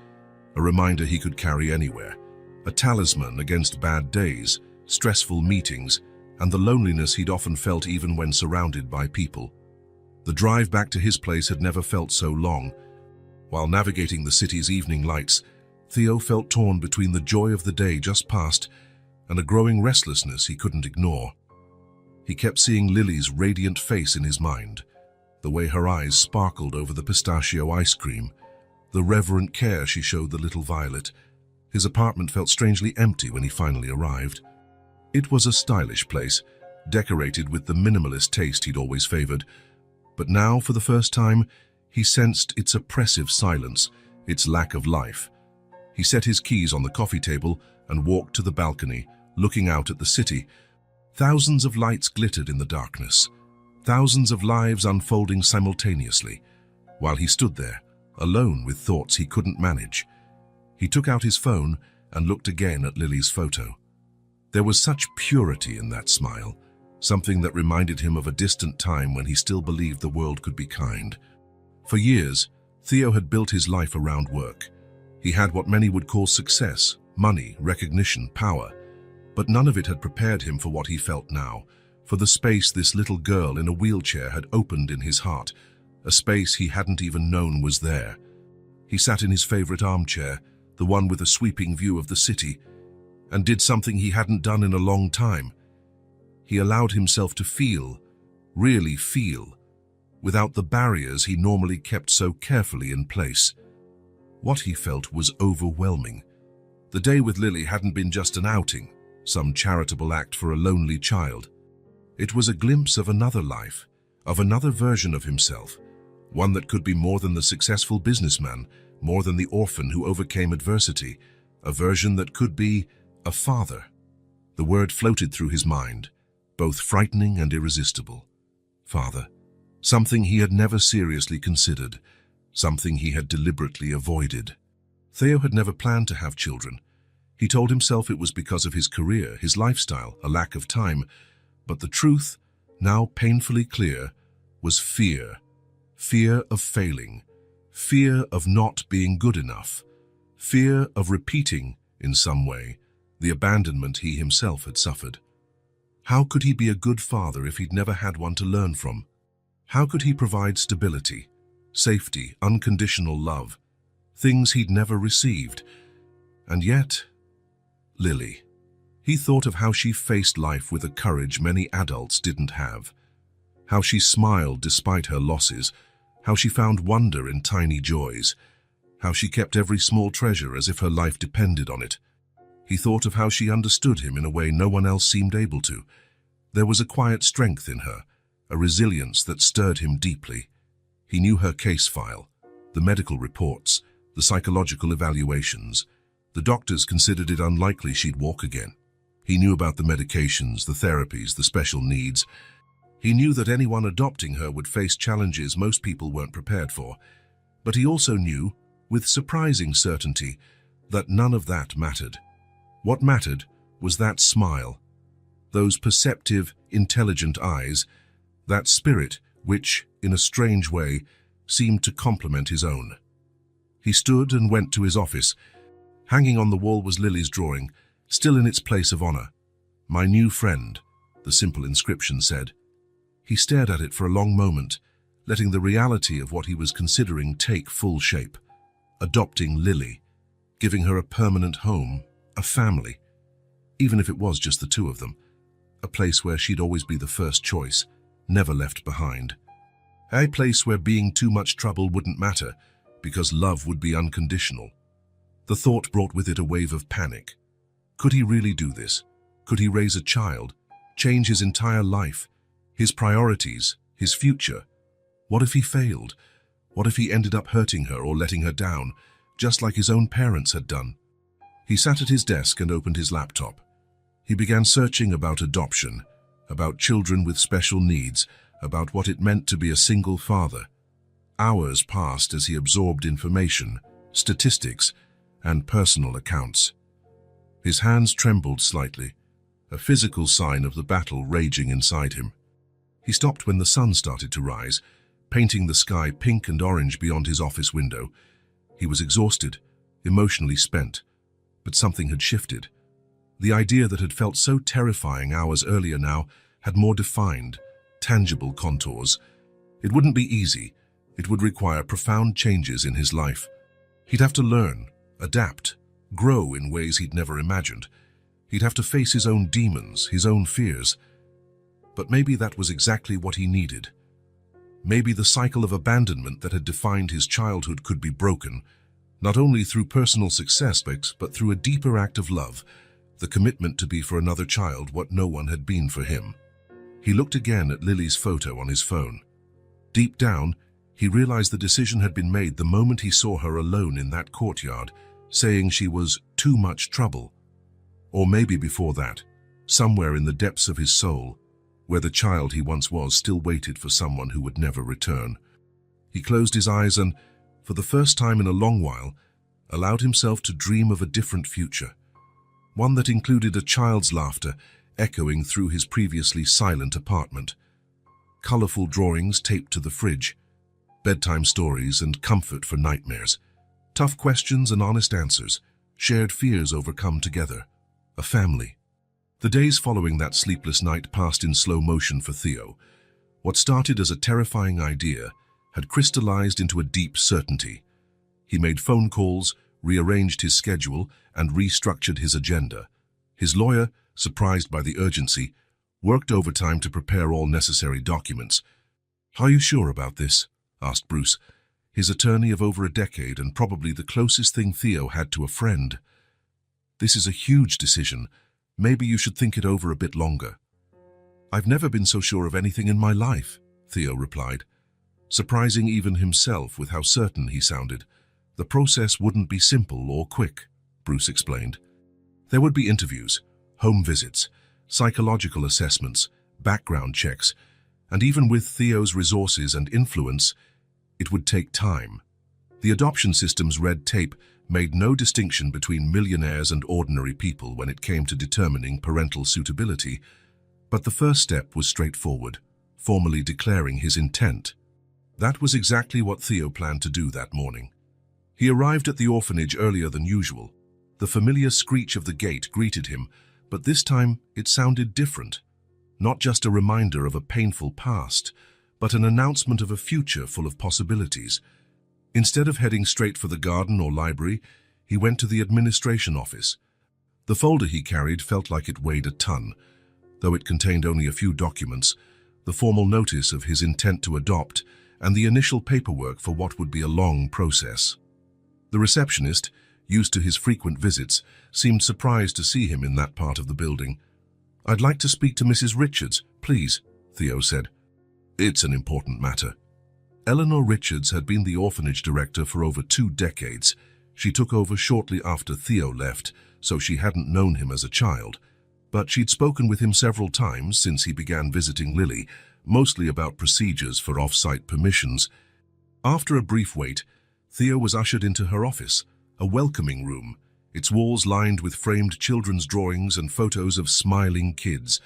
a reminder he could carry anywhere, a talisman against bad days, stressful meetings, and the loneliness he'd often felt even when surrounded by people. The drive back to his place had never felt so long. While navigating the city's evening lights, Theo felt torn between the joy of the day just past and a growing restlessness he couldn't ignore. He kept seeing Lily's radiant face in his mind, the way her eyes sparkled over the pistachio ice cream, the reverent care she showed the little violet. His apartment felt strangely empty when he finally arrived. It was a stylish place, decorated with the minimalist taste he'd always favored, but now, for the first time, he sensed its oppressive silence, its lack of life. He set his keys on the coffee table and walked to the balcony, looking out at the city. Thousands of lights glittered in the darkness, thousands of lives unfolding simultaneously. While he stood there, alone with thoughts he couldn't manage, he took out his phone and looked again at Lily's photo. There was such purity in that smile, something that reminded him of a distant time when he still believed the world could be kind. For years, Theo had built his life around work. He had what many would call success, money, recognition, power. But none of it had prepared him for what he felt now, for the space this little girl in a wheelchair had opened in his heart, a space he hadn't even known was there. He sat in his favorite armchair, the one with a sweeping view of the city, and did something he hadn't done in a long time. He allowed himself to feel, really feel, without the barriers he normally kept so carefully in place. What he felt was overwhelming. The day with Lily hadn't been just an outing, some charitable act for a lonely child. It was a glimpse of another life, of another version of himself, one that could be more than the successful businessman, more than the orphan who overcame adversity, a version that could be a father. The word floated through his mind, both frightening and irresistible. Father. Something he had never seriously considered, something he had deliberately avoided. Theo had never planned to have children. He told himself it was because of his career, his lifestyle, a lack of time. But the truth, now painfully clear, was fear. Fear of failing. Fear of not being good enough. Fear of repeating, in some way, the abandonment he himself had suffered. How could he be a good father if he'd never had one to learn from? How could he provide stability, safety, unconditional love, things he'd never received? And yet, Lily. He thought of how she faced life with a courage many adults didn't have, how she smiled despite her losses, how she found wonder in tiny joys, how she kept every small treasure as if her life depended on it. He thought of how she understood him in a way no one else seemed able to. There was a quiet strength in her, a resilience that stirred him deeply. He knew her case file, the medical reports, the psychological evaluations. The doctors considered it unlikely she'd walk again. He knew about the medications, the therapies, the special needs. He knew that anyone adopting her would face challenges most people weren't prepared for. But he also knew, with surprising certainty, that none of that mattered. What mattered was that smile, those perceptive, intelligent eyes, that spirit which, in a strange way, seemed to complement his own. He stood and went to his office. Hanging on the wall was Lily's drawing, still in its place of honor. "My new friend," the simple inscription said. He stared at it for a long moment, letting the reality of what he was considering take full shape. Adopting Lily, giving her a permanent home, a family, even if it was just the two of them, a place where she'd always be the first choice, never left behind. A place where being too much trouble wouldn't matter, because love would be unconditional. The thought brought with it a wave of panic. Could he really do this? Could he raise a child, change his entire life, his priorities, his future? What if he failed? What if he ended up hurting her or letting her down, just like his own parents had done? He sat at his desk and opened his laptop. He began searching about adoption, about children with special needs, about what it meant to be a single father. Hours passed as he absorbed information, statistics, and personal accounts. His hands trembled slightly, a physical sign of the battle raging inside him. He stopped when the sun started to rise, painting the sky pink and orange beyond his office window. He was exhausted, emotionally spent, but something had shifted. The idea that had felt so terrifying hours earlier now had more defined, tangible contours. It wouldn't be easy. It would require profound changes in his life. He'd have to learn, adapt, grow in ways he'd never imagined. He'd have to face his own demons, his own fears. But maybe that was exactly what he needed. Maybe the cycle of abandonment that had defined his childhood could be broken, not only through personal success, but through a deeper act of love, the commitment to be for another child what no one had been for him. He looked again at Lily's photo on his phone. Deep down, he realized the decision had been made the moment he saw her alone in that courtyard, saying she was too much trouble. Or maybe before that, somewhere in the depths of his soul, where the child he once was still waited for someone who would never return. He closed his eyes and, for the first time in a long while, allowed himself to dream of a different future, one that included a child's laughter echoing through his previously silent apartment, colorful drawings taped to the fridge, bedtime stories and comfort for nightmares, tough questions and honest answers, shared fears overcome together, a family. The days following that sleepless night passed in slow motion for Theo. What started as a terrifying idea had crystallized into a deep certainty. He made phone calls, rearranged his schedule, and restructured his agenda. His lawyer, surprised by the urgency, worked overtime to prepare all necessary documents. "Are you sure about this?" asked Bruce, his attorney of over a decade and probably the closest thing Theo had to a friend. This is a huge decision. Maybe you should think it over a bit longer. I've never been so sure of anything in my life, Theo replied, surprising even himself with how certain he sounded. The process wouldn't be simple or quick, Bruce explained. There would be interviews, home visits, psychological assessments, background checks, and even with Theo's resources and influence, it would take time. The adoption system's red tape made no distinction between millionaires and ordinary people when it came to determining parental suitability, but the first step was straightforward, formally declaring his intent. That was exactly what Theo planned to do that morning. He arrived at the orphanage earlier than usual. The familiar screech of the gate greeted him, but this time it sounded different. Not just a reminder of a painful past, but an announcement of a future full of possibilities. Instead of heading straight for the garden or library, he went to the administration office. The folder he carried felt like it weighed a ton. Though it contained only a few documents, the formal notice of his intent to adopt, and the initial paperwork for what would be a long process. The receptionist, used to his frequent visits, seemed surprised to see him in that part of the building. "I'd like to speak to Mrs. Richards, please," Theo said. "It's an important matter." Eleanor Richards had been the orphanage director for over 2 decades. She took over shortly after Theo left, so she hadn't known him as a child. But she'd spoken with him several times since he began visiting Lily, mostly about procedures for off-site permissions. After a brief wait, Theo was ushered into her office, a welcoming room, its walls lined with framed children's drawings and photos of smiling kids.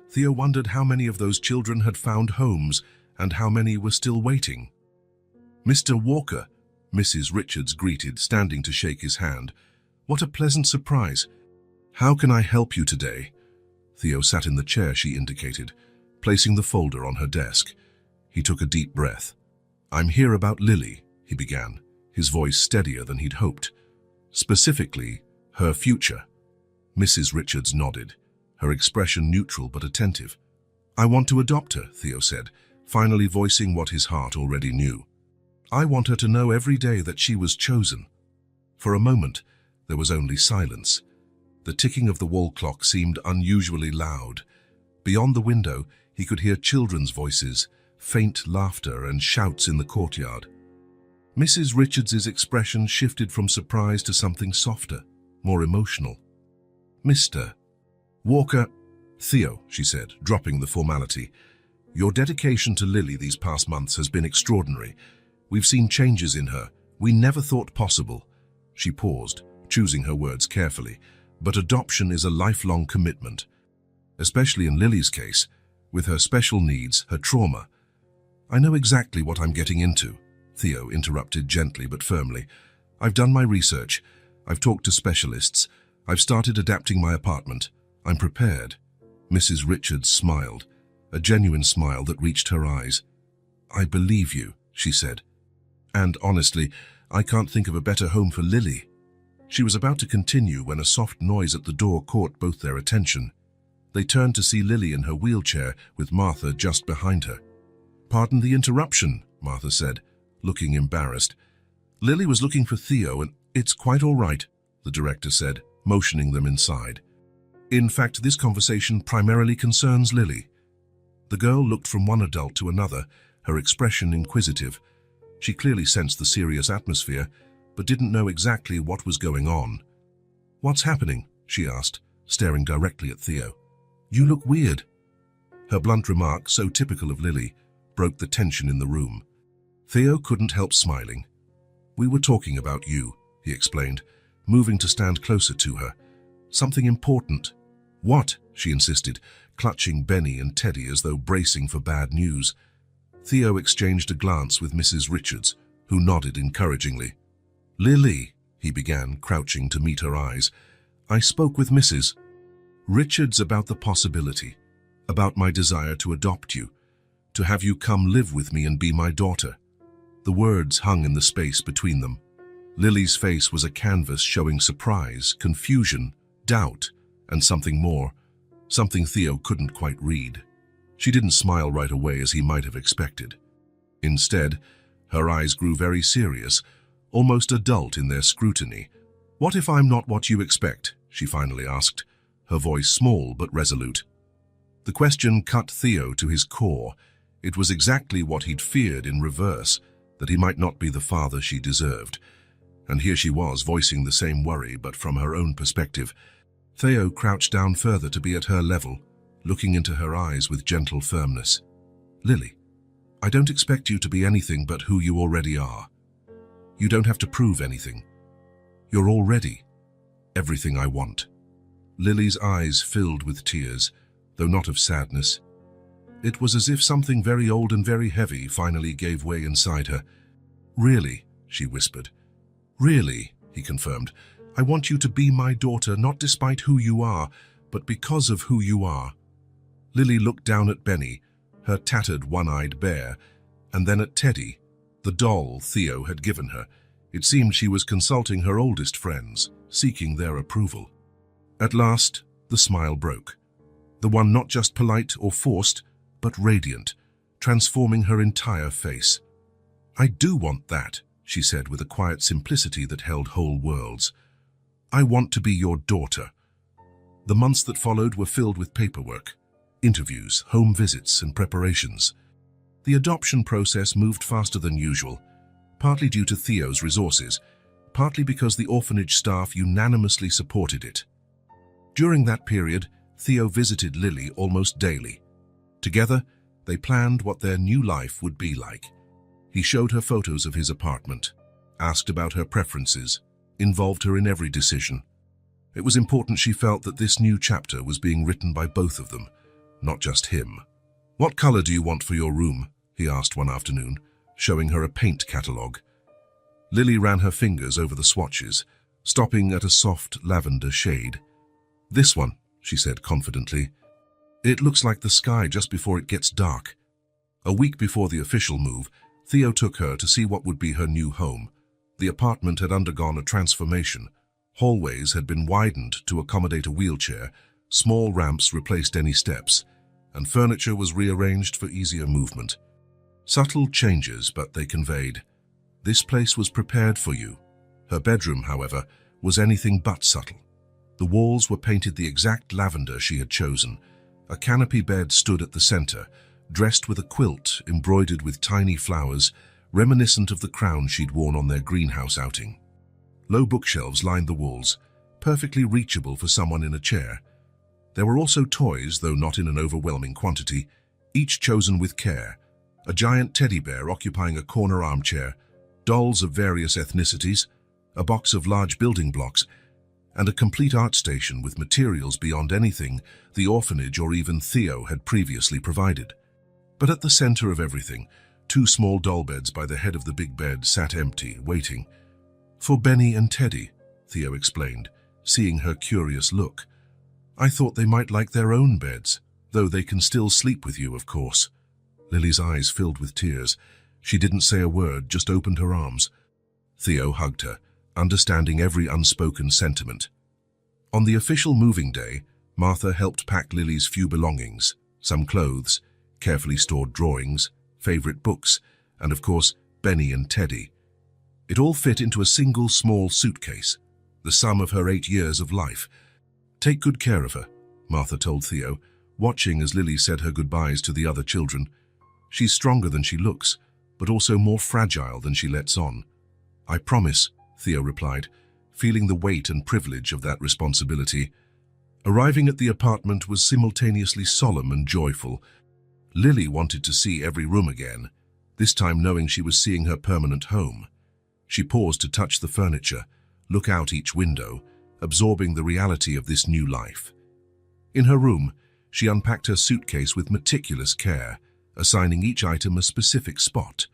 Theo wondered how many of those children had found homes and how many were still waiting. "Mr. Walker," Mrs. Richards greeted, standing to shake his hand. "What a pleasant surprise. How can I help you today?" Theo sat in the chair she indicated, placing the folder on her desk. He took a deep breath. "I'm here about Lily," he began, his voice steadier than he'd hoped. "Specifically, her future." Mrs. Richards nodded, her expression neutral but attentive. "I want to adopt her," Theo said, finally voicing what his heart already knew. "I want her to know every day that she was chosen." For a moment, there was only silence. The ticking of the wall clock seemed unusually loud. Beyond the window, he could hear children's voices, faint laughter and shouts in the courtyard. Mrs. Richards's expression shifted from surprise to something softer, more emotional. "Mr. Walker," "Theo," she said, dropping the formality. "Your dedication to Lily these past months has been extraordinary. We've seen changes in her we never thought possible." She paused, choosing her words carefully. "But adoption is a lifelong commitment, especially in Lily's case, with her special needs, her trauma." "I know exactly what I'm getting into," Theo interrupted gently but firmly. "I've done my research. I've talked to specialists. I've started adapting my apartment. I'm prepared." Mrs. Richards smiled, a genuine smile that reached her eyes. "I believe you," she said. "And honestly, I can't think of a better home for Lily." She was about to continue when a soft noise at the door caught both their attention. They turned to see Lily in her wheelchair with Martha just behind her. "Pardon the interruption," Martha said, looking embarrassed. "Lily was looking for Theo and it's quite all right," the director said, motioning them inside. "In fact, this conversation primarily concerns Lily." The girl looked from one adult to another, her expression inquisitive. She clearly sensed the serious atmosphere, but didn't know exactly what was going on. "What's happening?" she asked, staring directly at Theo. "You look weird." Her blunt remark, so typical of Lily, broke the tension in the room. Theo couldn't help smiling. "We were talking about you," he explained, moving to stand closer to her. "Something important." "What?" she insisted, clutching Benny and Teddy as though bracing for bad news. Theo exchanged a glance with Mrs. Richards, who nodded encouragingly. "Lily," he began, crouching to meet her eyes. "I spoke with Mrs. Richards about the possibility, about my desire to adopt you, to have you come live with me and be my daughter." The words hung in the space between them. Lily's face was a canvas showing surprise, confusion, doubt, and something more, something Theo couldn't quite read. She didn't smile right away as he might have expected. Instead, her eyes grew very serious, almost adult in their scrutiny. "What if I'm not what you expect?" she finally asked, her voice small but resolute. The question cut Theo to his core. It was exactly what he'd feared in reverse, that he might not be the father she deserved. And here she was, voicing the same worry, but from her own perspective. Theo crouched down further to be at her level, looking into her eyes with gentle firmness. "Lily, I don't expect you to be anything but who you already are. You don't have to prove anything. You're already everything I want." Lily's eyes filled with tears, though not of sadness. It was as if something very old and very heavy finally gave way inside her. "Really," she whispered. "Really," he confirmed. "I want you to be my daughter, not despite who you are, but because of who you are." Lily looked down at Benny, her tattered one-eyed bear, and then at Teddy, the doll Theo had given her. It seemed she was consulting her oldest friends, seeking their approval. At last, the smile broke. The one not just polite or forced, but radiant, transforming her entire face. "I do want that," she said with a quiet simplicity that held whole worlds. "I want to be your daughter." The months that followed were filled with paperwork, interviews, home visits, and preparations. The adoption process moved faster than usual, partly due to Theo's resources, partly because the orphanage staff unanimously supported it. During that period, Theo visited Lily almost daily. Together, they planned what their new life would be like. He showed her photos of his apartment, asked about her preferences, involved her in every decision. It was important she felt that this new chapter was being written by both of them, not just him. "What color do you want for your room?" he asked one afternoon, showing her a paint catalogue. Lily ran her fingers over the swatches, stopping at a soft lavender shade. "This one," she said confidently. "It looks like the sky just before it gets dark." A week before the official move, Theo took her to see what would be her new home. The apartment had undergone a transformation. Hallways had been widened to accommodate a wheelchair, small ramps replaced any steps, and furniture was rearranged for easier movement. Subtle changes, but they conveyed, "This place was prepared for you." Her bedroom, however, was anything but subtle. The walls were painted the exact lavender she had chosen. A canopy bed stood at the center, dressed with a quilt embroidered with tiny flowers, reminiscent of the crown she'd worn on their greenhouse outing. Low bookshelves lined the walls, perfectly reachable for someone in a chair. There were also toys, though not in an overwhelming quantity, each chosen with care. A giant teddy bear occupying a corner armchair, dolls of various ethnicities, a box of large building blocks, and a complete art station with materials beyond anything the orphanage or even Theo had previously provided. But at the center of everything, two small doll beds by the head of the big bed sat empty, waiting. "For Benny and Teddy," Theo explained, seeing her curious look. "I thought they might like their own beds, though they can still sleep with you, of course." Lily's eyes filled with tears. She didn't say a word, just opened her arms. Theo hugged her, understanding every unspoken sentiment. On the official moving day, Martha helped pack Lily's few belongings, some clothes, carefully stored drawings, favorite books, and of course, Benny and Teddy. It all fit into a single small suitcase, the sum of her 8 years of life. "Take good care of her," Martha told Theo, watching as Lily said her goodbyes to the other children. "She's stronger than she looks, but also more fragile than she lets on." "I promise," Theo replied, feeling the weight and privilege of that responsibility. Arriving at the apartment was simultaneously solemn and joyful. Lily wanted to see every room again, this time knowing she was seeing her permanent home. She paused to touch the furniture, look out each window, absorbing the reality of this new life. In her room, she unpacked her suitcase with meticulous care, assigning each item a specific spot.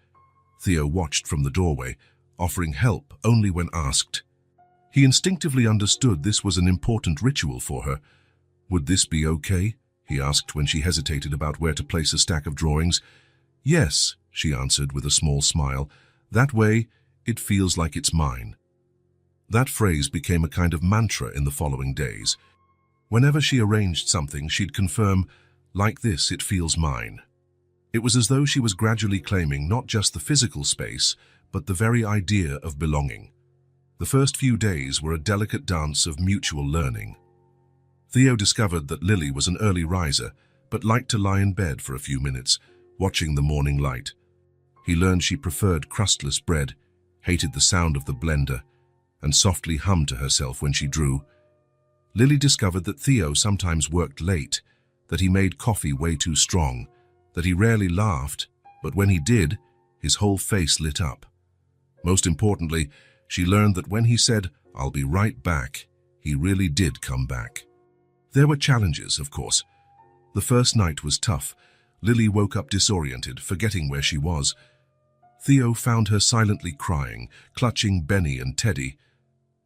Theo watched from the doorway, offering help only when asked. He instinctively understood this was an important ritual for her. "Would this be okay?" he asked when she hesitated about where to place a stack of drawings. "Yes," she answered with a small smile. "That way, it feels like it's mine." That phrase became a kind of mantra in the following days. Whenever she arranged something, she'd confirm, "Like this, it feels mine." It was as though she was gradually claiming not just the physical space, but the very idea of belonging. The first few days were a delicate dance of mutual learning. Theo discovered that Lily was an early riser, but liked to lie in bed for a few minutes, watching the morning light. He learned she preferred crustless bread, hated the sound of the blender, and softly hummed to herself when she drew. Lily discovered that Theo sometimes worked late, that he made coffee way too strong, that he rarely laughed, but when he did, his whole face lit up. Most importantly, she learned that when he said, "I'll be right back," he really did come back. There were challenges, of course. The first night was tough. Lily woke up disoriented, forgetting where she was. Theo found her silently crying, clutching Benny and Teddy.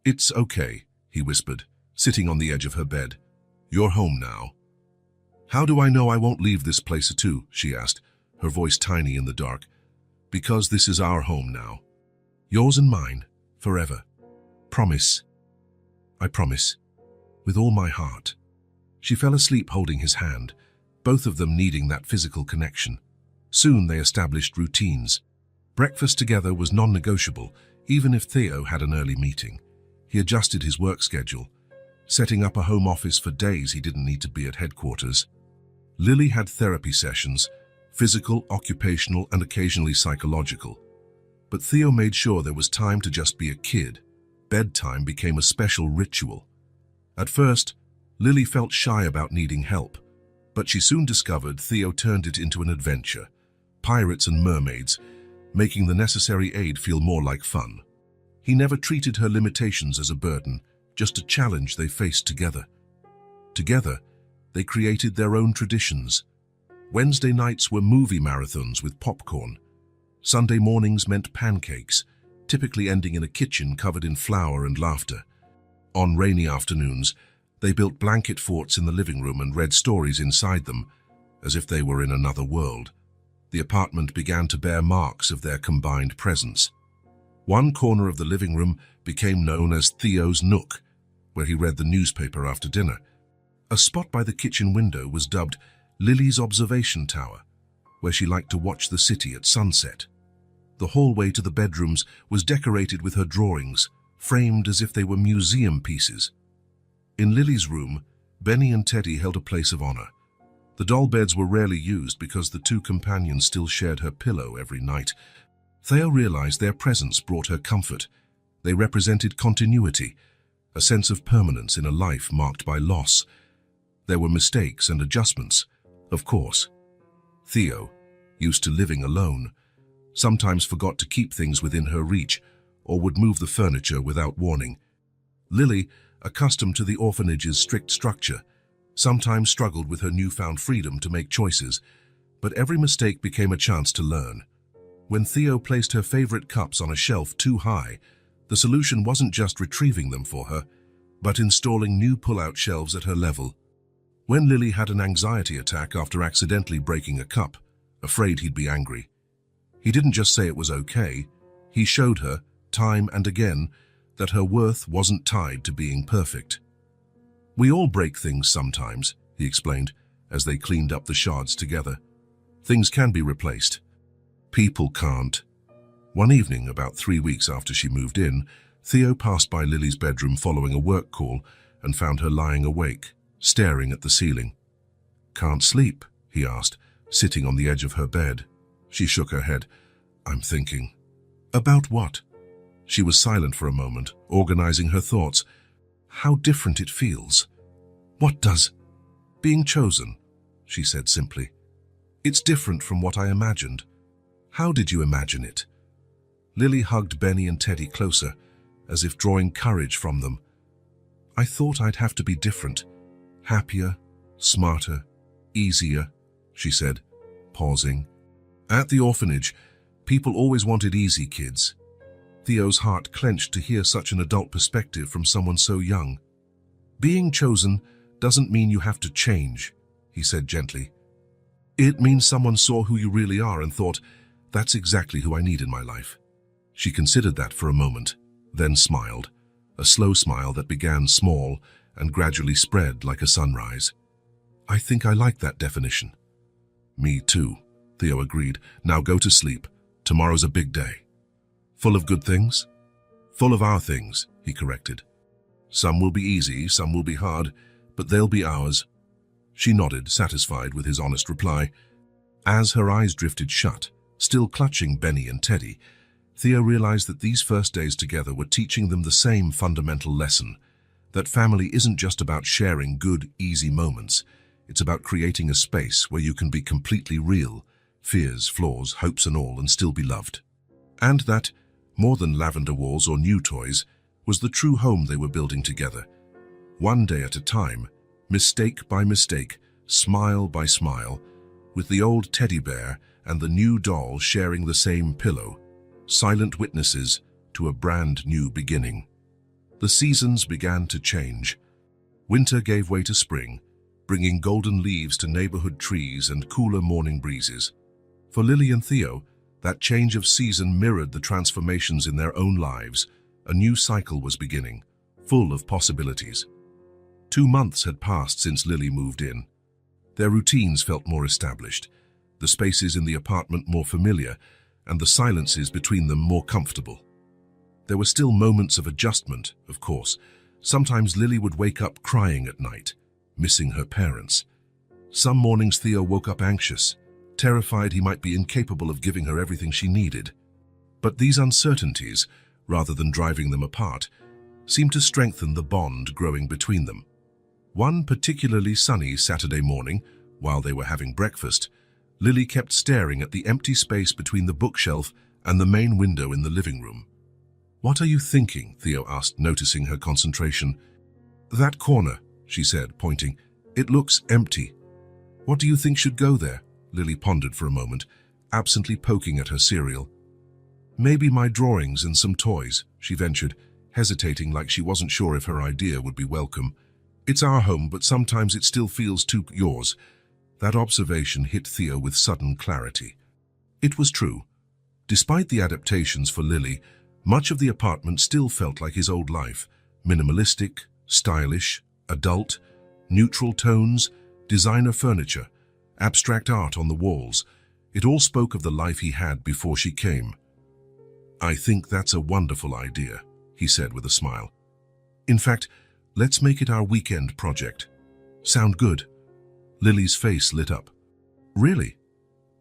"It's okay," he whispered, sitting on the edge of her bed. "You're home now." "How do I know I won't leave this place too?" she asked, her voice tiny in the dark. "Because this is our home now. Yours and mine, forever. Promise." "I promise. With all my heart." She fell asleep holding his hand, both of them needing that physical connection. Soon they established routines. Breakfast together was non-negotiable, even if Theo had an early meeting. He adjusted his work schedule, setting up a home office for days he didn't need to be at headquarters. Lily had therapy sessions, physical, occupational, and occasionally psychological. But Theo made sure there was time to just be a kid. Bedtime became a special ritual. At first, Lily felt shy about needing help, but she soon discovered Theo turned it into an adventure. Pirates and mermaids, making the necessary aid feel more like fun. He never treated her limitations as a burden, just a challenge they faced together. Together, they created their own traditions. Wednesday nights were movie marathons with popcorn. Sunday mornings meant pancakes, typically ending in a kitchen covered in flour and laughter. On rainy afternoons, they built blanket forts in the living room and read stories inside them, as if they were in another world. The apartment began to bear marks of their combined presence. One corner of the living room became known as Theo's nook, where he read the newspaper after dinner. A spot by the kitchen window was dubbed Lily's observation tower, where she liked to watch the city at sunset. The hallway to the bedrooms was decorated with her drawings, framed as if they were museum pieces. In Lily's room, Benny and Teddy held a place of honor. The doll beds were rarely used because the two companions still shared her pillow every night. Theo realized their presence brought her comfort. They represented continuity, a sense of permanence in a life marked by loss. There were mistakes and adjustments, of course. Theo, used to living alone, sometimes forgot to keep things within her reach or would move the furniture without warning. Lily, accustomed to the orphanage's strict structure, sometimes struggled with her newfound freedom to make choices, but every mistake became a chance to learn. When Theo placed her favorite cups on a shelf too high, the solution wasn't just retrieving them for her, but installing new pull-out shelves at her level. When Lily had an anxiety attack after accidentally breaking a cup, afraid he'd be angry, he didn't just say it was okay, he showed her, time and again, that her worth wasn't tied to being perfect. "We all break things sometimes," he explained, as they cleaned up the shards together. "Things can be replaced. People can't." One evening, about 3 weeks after she moved in, Theo passed by Lily's bedroom following a work call and found her lying awake, staring at the ceiling. "Can't sleep?" he asked, sitting on the edge of her bed. She shook her head. "I'm thinking." "About what?" She was silent for a moment, organizing her thoughts. "How different it feels." "What does?" "Being chosen," she said simply. "It's different from what I imagined." "How did you imagine it?" Lily hugged Benny and Teddy closer, as if drawing courage from them. "I thought I'd have to be different. Happier, smarter, easier," she said, pausing. "At the orphanage, people always wanted easy kids." Theo's heart clenched to hear such an adult perspective from someone so young. "Being chosen doesn't mean you have to change," he said gently. "It means someone saw who you really are and thought, that's exactly who I need in my life." She considered that for a moment, then smiled, a slow smile that began small and gradually spread like a sunrise. "I think I like that definition." "Me too," Theo agreed. "Now go to sleep. Tomorrow's a big day." "Full of good things?" Full of our things, he corrected. Some will be easy, some will be hard, but they'll be ours. She nodded, satisfied with his honest reply. As her eyes drifted shut, still clutching Benny and Teddy, Theo realized that these first days together were teaching them the same fundamental lesson, that family isn't just about sharing good, easy moments. It's about creating a space where you can be completely real, fears, flaws, hopes and all, and still be loved. And that, more than lavender walls or new toys, was the true home they were building together. One day at a time, mistake by mistake, smile by smile, with the old teddy bear and the new doll sharing the same pillow, silent witnesses to a brand new beginning. The seasons began to change. Winter gave way to spring, bringing golden leaves to neighborhood trees and cooler morning breezes. For Lily and Theo, that change of season mirrored the transformations in their own lives. A new cycle was beginning, full of possibilities. 2 months had passed since Lily moved in. Their routines felt more established, the spaces in the apartment more familiar, and the silences between them more comfortable. There were still moments of adjustment, of course. Sometimes Lily would wake up crying at night, missing her parents. Some mornings Theo woke up anxious, terrified he might be incapable of giving her everything she needed. But these uncertainties, rather than driving them apart, seemed to strengthen the bond growing between them. One particularly sunny Saturday morning, while they were having breakfast, Lily kept staring at the empty space between the bookshelf and the main window in the living room. "What are you thinking?" Theo asked, noticing her concentration. "That corner," she said, pointing. "It looks empty." "What do you think should go there?" Lily pondered for a moment, absently poking at her cereal. "Maybe my drawings and some toys," she ventured, hesitating like she wasn't sure if her idea would be welcome. "It's our home, but sometimes it still feels too yours." That observation hit Theo with sudden clarity. It was true. Despite the adaptations for Lily, much of the apartment still felt like his old life. Minimalistic, stylish, adult, neutral tones, designer furniture, abstract art on the walls. It all spoke of the life he had before she came. "I think that's a wonderful idea," he said with a smile. "In fact, let's make it our weekend project." "Sound good?" Lily's face lit up. "Really?"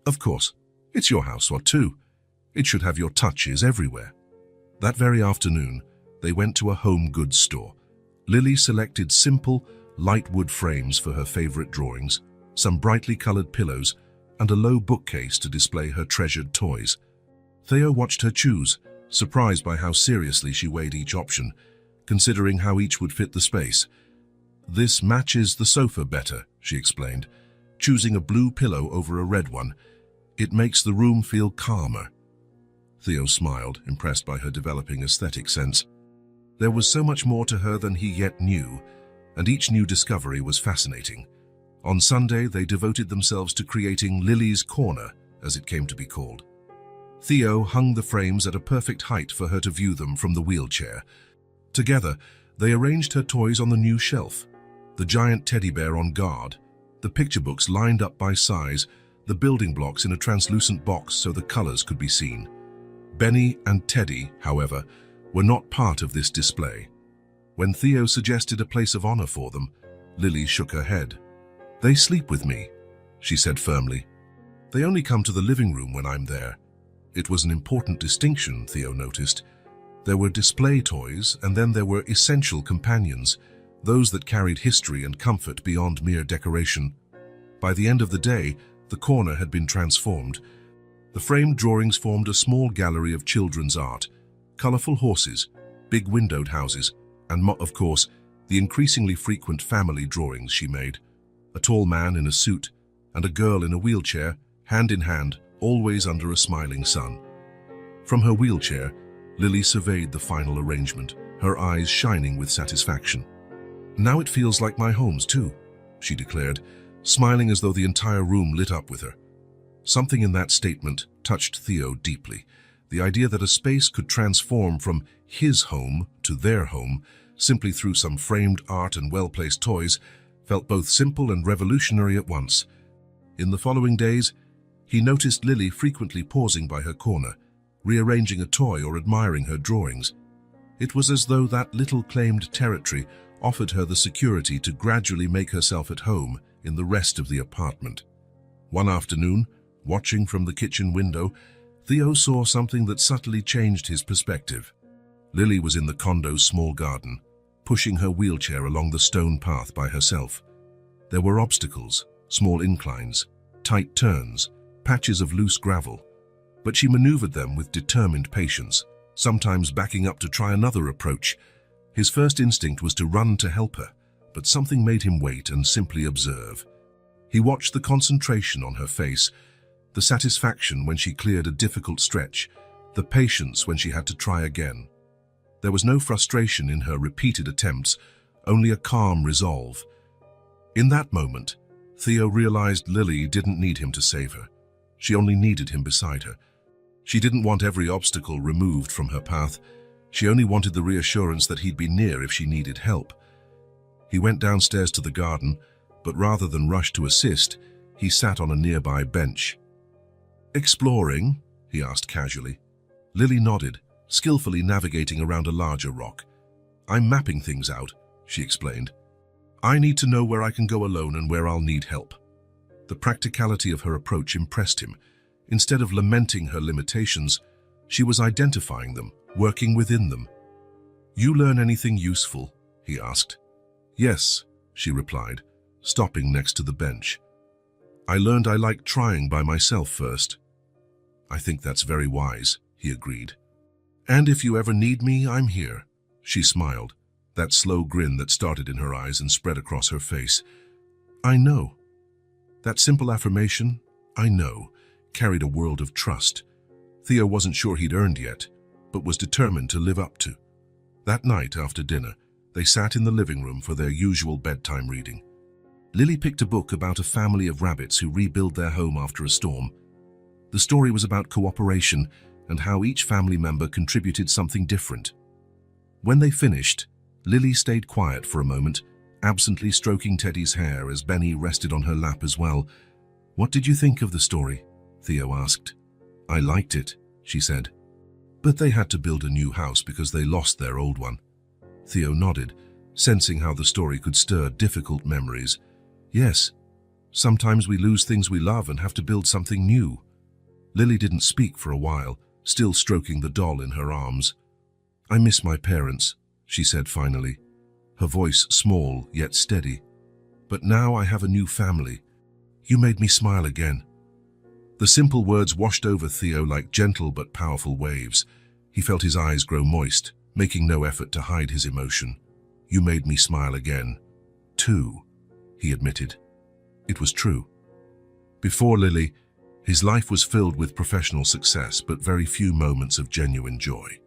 "Of course. It's your house, what too? It should have your touches everywhere." That very afternoon, they went to a home goods store. Lily selected simple, light wood frames for her favorite drawings, some brightly colored pillows, and a low bookcase to display her treasured toys. Theo watched her choose, surprised by how seriously she weighed each option, considering how each would fit the space. "This matches the sofa better," she explained, choosing a blue pillow over a red one. "It makes the room feel calmer." Theo smiled, impressed by her developing aesthetic sense. There was so much more to her than he yet knew, and each new discovery was fascinating. On Sunday, they devoted themselves to creating Lily's Corner, as it came to be called. Theo hung the frames at a perfect height for her to view them from the wheelchair. Together, they arranged her toys on the new shelf, the giant teddy bear on guard, the picture books lined up by size, the building blocks in a translucent box so the colors could be seen. Benny and Teddy, however, were not part of this display. When Theo suggested a place of honor for them, Lily shook her head. "They sleep with me," she said firmly. "They only come to the living room when I'm there." It was an important distinction, Theo noticed. There were display toys, and then there were essential companions, those that carried history and comfort beyond mere decoration. By the end of the day, the corner had been transformed. The framed drawings formed a small gallery of children's art, colorful horses, big windowed houses, and, of course, the increasingly frequent family drawings she made. A tall man in a suit and a girl in a wheelchair, hand in hand, always under a smiling sun. From her wheelchair, Lily surveyed the final arrangement, her eyes shining with satisfaction. "Now it feels like my home's too," she declared, smiling as though the entire room lit up with her. Something in that statement touched Theo deeply. The idea that a space could transform from his home to their home simply through some framed art and well-placed toys felt both simple and revolutionary at once. In the following days, he noticed Lily frequently pausing by her corner, rearranging a toy or admiring her drawings. It was as though that little claimed territory offered her the security to gradually make herself at home in the rest of the apartment. One afternoon, watching from the kitchen window, Theo saw something that subtly changed his perspective. Lily was in the condo's small garden, pushing her wheelchair along the stone path by herself. There were obstacles, small inclines, tight turns, patches of loose gravel, but she maneuvered them with determined patience, sometimes backing up to try another approach. His first instinct was to run to help her, but something made him wait and simply observe. He watched the concentration on her face, the satisfaction when she cleared a difficult stretch, the patience when she had to try again. There was no frustration in her repeated attempts, only a calm resolve. In that moment, Theo realized Lily didn't need him to save her. She only needed him beside her. She didn't want every obstacle removed from her path. She only wanted the reassurance that he'd be near if she needed help. He went downstairs to the garden, but rather than rush to assist, he sat on a nearby bench. "Exploring?" he asked casually. Lily nodded, skillfully navigating around a larger rock. "I'm mapping things out," she explained. "I need to know where I can go alone and where I'll need help." The practicality of her approach impressed him. Instead of lamenting her limitations, she was identifying them, working within them. "You learn anything useful?" he asked. "Yes," she replied, stopping next to the bench. "I learned I like trying by myself first." "I think that's very wise," he agreed. "And if you ever need me, I'm here." She smiled, that slow grin that started in her eyes and spread across her face. "I know." That simple affirmation, "I know," carried a world of trust. Theo wasn't sure he'd earned yet, but was determined to live up to. That night after dinner, they sat in the living room for their usual bedtime reading. Lily picked a book about a family of rabbits who rebuild their home after a storm. The story was about cooperation and how each family member contributed something different. When they finished, Lily stayed quiet for a moment, absently stroking Teddy's hair as Benny rested on her lap as well. "What did you think of the story?" Theo asked. "I liked it," she said. "But they had to build a new house because they lost their old one." Theo nodded, sensing how the story could stir difficult memories. "Yes, sometimes we lose things we love and have to build something new." Lily didn't speak for a while, still stroking the doll in her arms. "I miss my parents," she said finally, her voice small yet steady. "But now I have a new family. You made me smile again." The simple words washed over Theo like gentle but powerful waves. He felt his eyes grow moist, making no effort to hide his emotion. "You made me smile again, too," he admitted. It was true. Before Lily, his life was filled with professional success, but very few moments of genuine joy.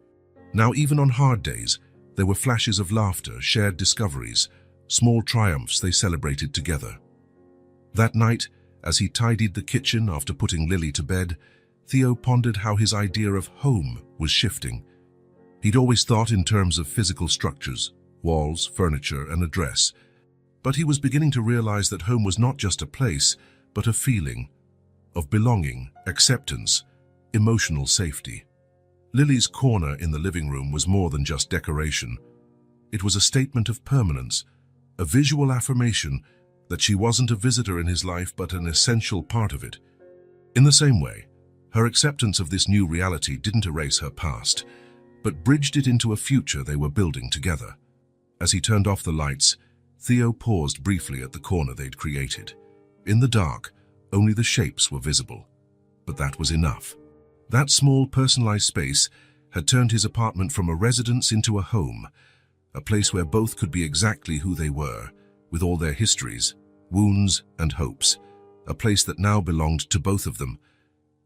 Now, even on hard days, there were flashes of laughter, shared discoveries, small triumphs they celebrated together. That night, as he tidied the kitchen after putting Lily to bed, Theo pondered how his idea of home was shifting. He'd always thought in terms of physical structures, walls, furniture, and a dress. But he was beginning to realize that home was not just a place, but a feeling of belonging, acceptance, emotional safety. Lily's corner in the living room was more than just decoration. It was a statement of permanence, a visual affirmation that she wasn't a visitor in his life but an essential part of it. In the same way, her acceptance of this new reality didn't erase her past, but bridged it into a future they were building together. As he turned off the lights, Theo paused briefly at the corner they'd created. In the dark, only the shapes were visible, but that was enough. That small, personalized space had turned his apartment from a residence into a home, a place where both could be exactly who they were, with all their histories, wounds, and hopes, a place that now belonged to both of them.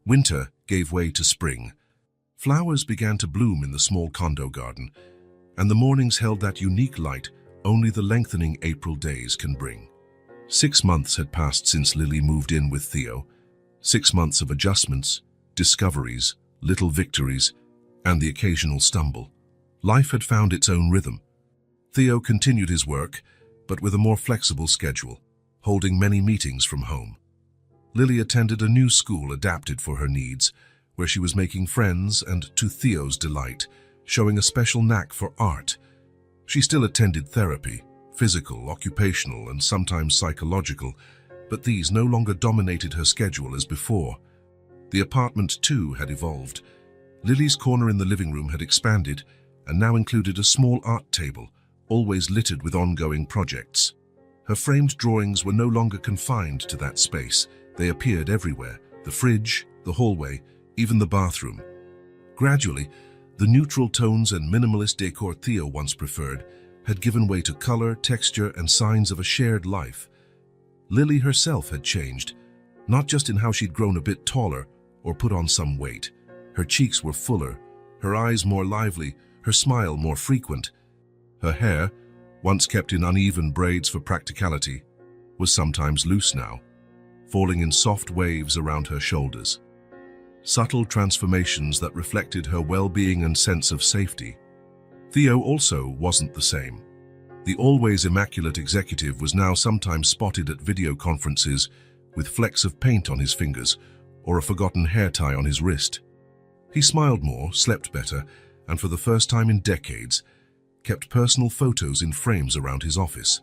Winter gave way to spring. Flowers began to bloom in the small condo garden, and the mornings held that unique light only the lengthening April days can bring. 6 months had passed since Lily moved in with Theo. 6 months of adjustments, discoveries, little victories, and the occasional stumble. Life had found its own rhythm. Theo continued his work, but with a more flexible schedule, holding many meetings from home. Lily attended a new school adapted for her needs, where she was making friends and, to Theo's delight, showing a special knack for art. She still attended therapy, physical, occupational, and sometimes psychological, but these no longer dominated her schedule as before. The apartment, too, had evolved. Lily's corner in the living room had expanded and now included a small art table, always littered with ongoing projects. Her framed drawings were no longer confined to that space. They appeared everywhere: the fridge, the hallway, even the bathroom. Gradually, the neutral tones and minimalist decor Theo once preferred had given way to color, texture, and signs of a shared life. Lily herself had changed, not just in how she'd grown a bit taller or put on some weight. Her cheeks were fuller, her eyes more lively, her smile more frequent. Her hair, once kept in uneven braids for practicality, was sometimes loose now, falling in soft waves around her shoulders. Subtle transformations that reflected her well-being and sense of safety. Theo also wasn't the same. The always immaculate executive was now sometimes spotted at video conferences with flecks of paint on his fingers or a forgotten hair tie on his wrist. He smiled more, slept better, and for the first time in decades, kept personal photos in frames around his office.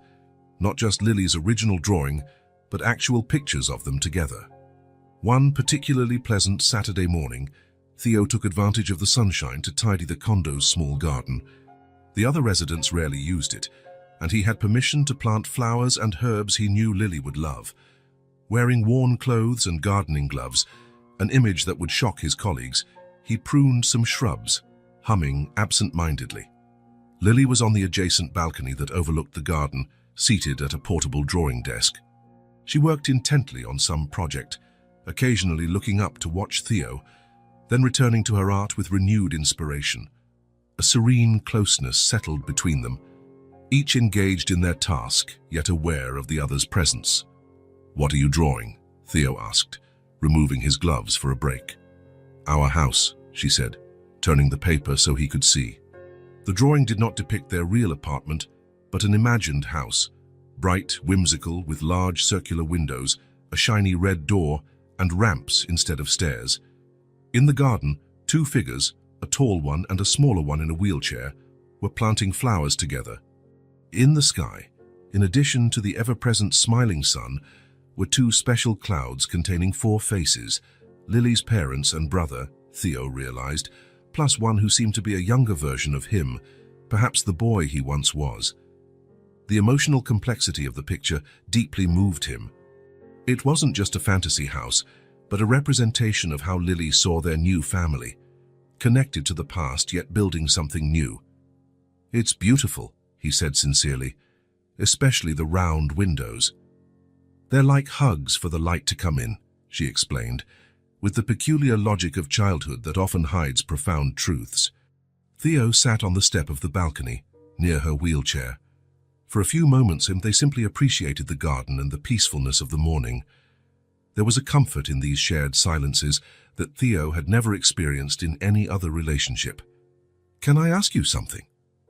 Not just Lily's original drawing, but actual pictures of them together. One particularly pleasant Saturday morning, Theo took advantage of the sunshine to tidy the condo's small garden. The other residents rarely used it, and he had permission to plant flowers and herbs he knew Lily would love. Wearing worn clothes and gardening gloves, an image that would shock his colleagues, he pruned some shrubs, humming absent-mindedly. Lily was on the adjacent balcony that overlooked the garden, seated at a portable drawing desk. She worked intently on some project, occasionally looking up to watch Theo, then returning to her art with renewed inspiration. A serene closeness settled between them, each engaged in their task, yet aware of the other's presence. "What are you drawing?" Theo asked, removing his gloves for a break. "Our house," she said, turning the paper so he could see. The drawing did not depict their real apartment, but an imagined house, bright, whimsical, with large circular windows, a shiny red door, and ramps instead of stairs. In the garden, two figures, a tall one and a smaller one in a wheelchair, were planting flowers together. In the sky, in addition to the ever-present smiling sun, were two special clouds containing 4 faces: Lily's parents and brother, Theo realized, plus one who seemed to be a younger version of him, perhaps the boy he once was. The emotional complexity of the picture deeply moved him. It wasn't just a fantasy house, but a representation of how Lily saw their new family, connected to the past yet building something new. "It's beautiful," he said sincerely, "especially the round windows." "They're like hugs for the light to come in," she explained, with the peculiar logic of childhood that often hides profound truths. Theo sat on the step of the balcony, near her wheelchair. For a few moments they simply appreciated the garden and the peacefulness of the morning. There was a comfort in these shared silences that Theo had never experienced in any other relationship. "Can I ask you something?"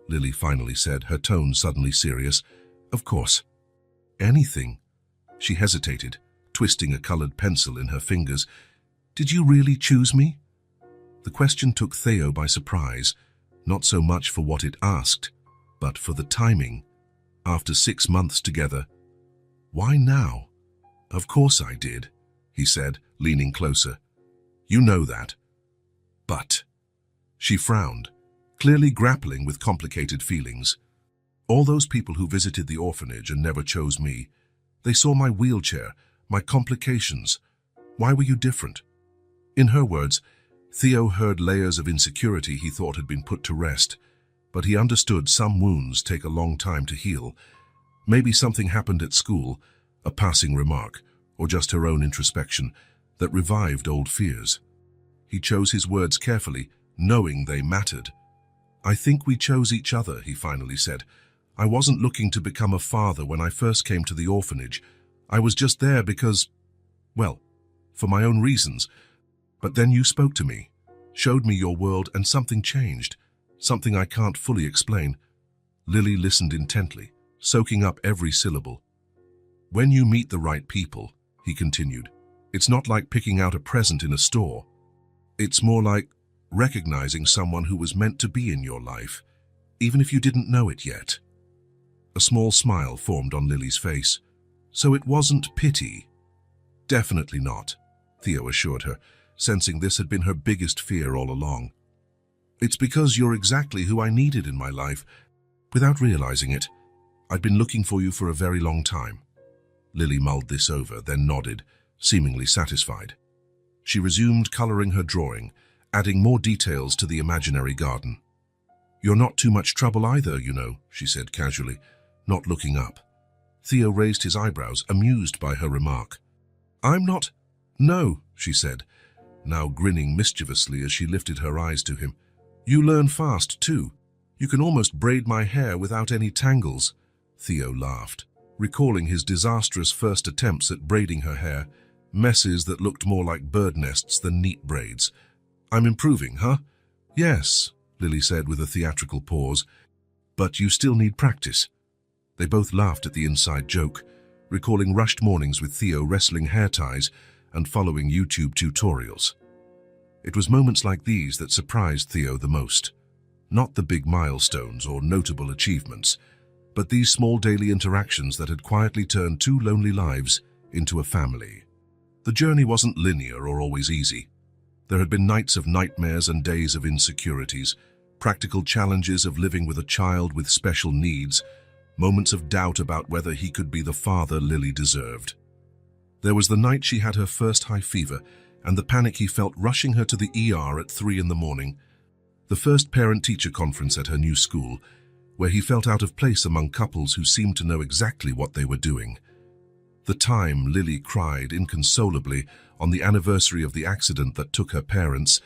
Lily finally said, her tone suddenly serious. "Of course." "Anything." She hesitated, twisting a colored pencil in her fingers. "Did you really choose me?" The question took Theo by surprise, not so much for what it asked, but for the timing. After 6 months together. "Why now?" "Of course I did," he said, leaning closer. "You know that." "But..." She frowned, clearly grappling with complicated feelings. "All those people who visited the orphanage and never chose me, they saw my wheelchair, my complications. Why were you different?" In her words, Theo heard layers of insecurity he thought had been put to rest, but he understood some wounds take a long time to heal. Maybe something happened at school, a passing remark, or just her own introspection, that revived old fears. He chose his words carefully, knowing they mattered. "I think we chose each other," he finally said. "I wasn't looking to become a father when I first came to the orphanage. I was just there because, well, for my own reasons. But then you spoke to me, showed me your world, and something changed, something I can't fully explain." Lily listened intently, soaking up every syllable. "When you meet the right people," he continued, "it's not like picking out a present in a store. It's more like recognizing someone who was meant to be in your life, even if you didn't know it yet. A small smile formed on Lily's face. So it wasn't pity? Definitely not, Theo assured her, sensing this had been her biggest fear all along. It's because you're exactly who I needed in my life. Without realizing it, I'd been looking for you for a very long time. Lily mulled this over, then nodded, seemingly satisfied. She resumed coloring her drawing, adding more details to the imaginary garden. You're not too much trouble either, you know, she said casually, not looking up. Theo raised his eyebrows, amused by her remark. I'm not... No, she said, now grinning mischievously as she lifted her eyes to him. You learn fast, too. You can almost braid my hair without any tangles. Theo laughed, recalling his disastrous first attempts at braiding her hair, messes that looked more like bird nests than neat braids. I'm improving, huh? Yes, Lily said with a theatrical pause, but you still need practice. They both laughed at the inside joke, recalling rushed mornings with Theo wrestling hair ties and following YouTube tutorials. It was moments like these that surprised Theo the most. Not the big milestones or notable achievements, but these small daily interactions that had quietly turned two lonely lives into a family. The journey wasn't linear or always easy. There had been nights of nightmares and days of insecurities, practical challenges of living with a child with special needs, moments of doubt about whether he could be the father Lily deserved. There was the night she had her first high fever and the panic he felt rushing her to the ER at 3 a.m, the first parent-teacher conference at her new school, where he felt out of place among couples who seemed to know exactly what they were doing. The time Lily cried inconsolably on the anniversary of the accident that took her parents,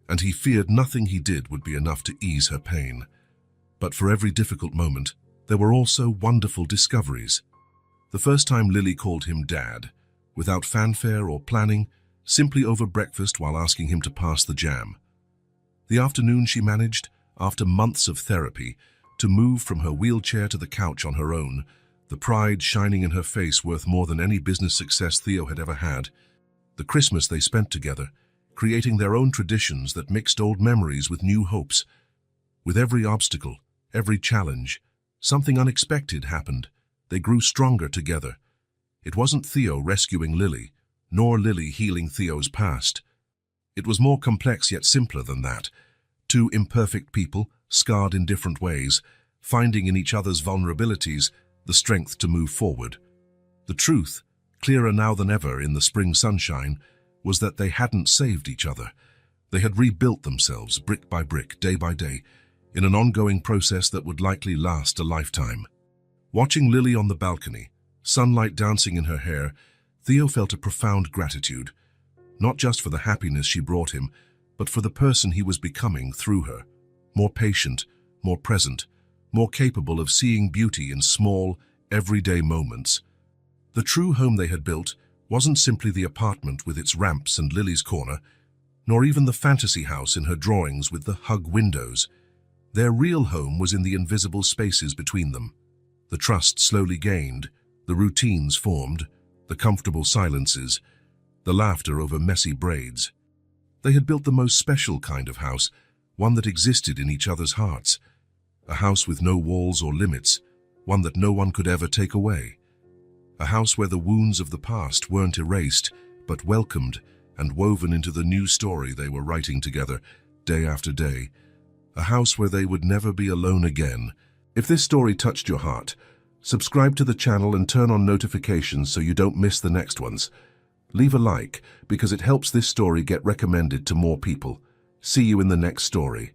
and he feared nothing he did would be enough to ease her pain. But for every difficult moment, there were also wonderful discoveries. The first time Lily called him Dad, without fanfare or planning, simply over breakfast while asking him to pass the jam. The afternoon she managed, after months of therapy, to move from her wheelchair to the couch on her own, the pride shining in her face worth more than any business success Theo had ever had. The Christmas they spent together, creating their own traditions that mixed old memories with new hopes. With every obstacle, every challenge, something unexpected happened. They grew stronger together. It wasn't Theo rescuing Lily, nor Lily healing Theo's past. It was more complex yet simpler than that. Two imperfect people, scarred in different ways, finding in each other's vulnerabilities the strength to move forward. The truth, clearer now than ever in the spring sunshine, was that they hadn't saved each other. They had rebuilt themselves brick by brick, day by day, in an ongoing process that would likely last a lifetime. Watching Lily on the balcony, sunlight dancing in her hair, Theo felt a profound gratitude, not just for the happiness she brought him, but for the person he was becoming through her, more patient, more present, more capable of seeing beauty in small, everyday moments. The true home they had built wasn't simply the apartment with its ramps and Lily's corner, nor even the fantasy house in her drawings with the hug windows. Their real home was in the invisible spaces between them. The trust slowly gained, the routines formed, the comfortable silences, the laughter over messy braids. They had built the most special kind of house, one that existed in each other's hearts. A house with no walls or limits, one that no one could ever take away. A house where the wounds of the past weren't erased, but welcomed and woven into the new story they were writing together, day after day. A house where they would never be alone again. If this story touched your heart, subscribe to the channel and turn on notifications so you don't miss the next ones. Leave a like, because it helps this story get recommended to more people. See you in the next story.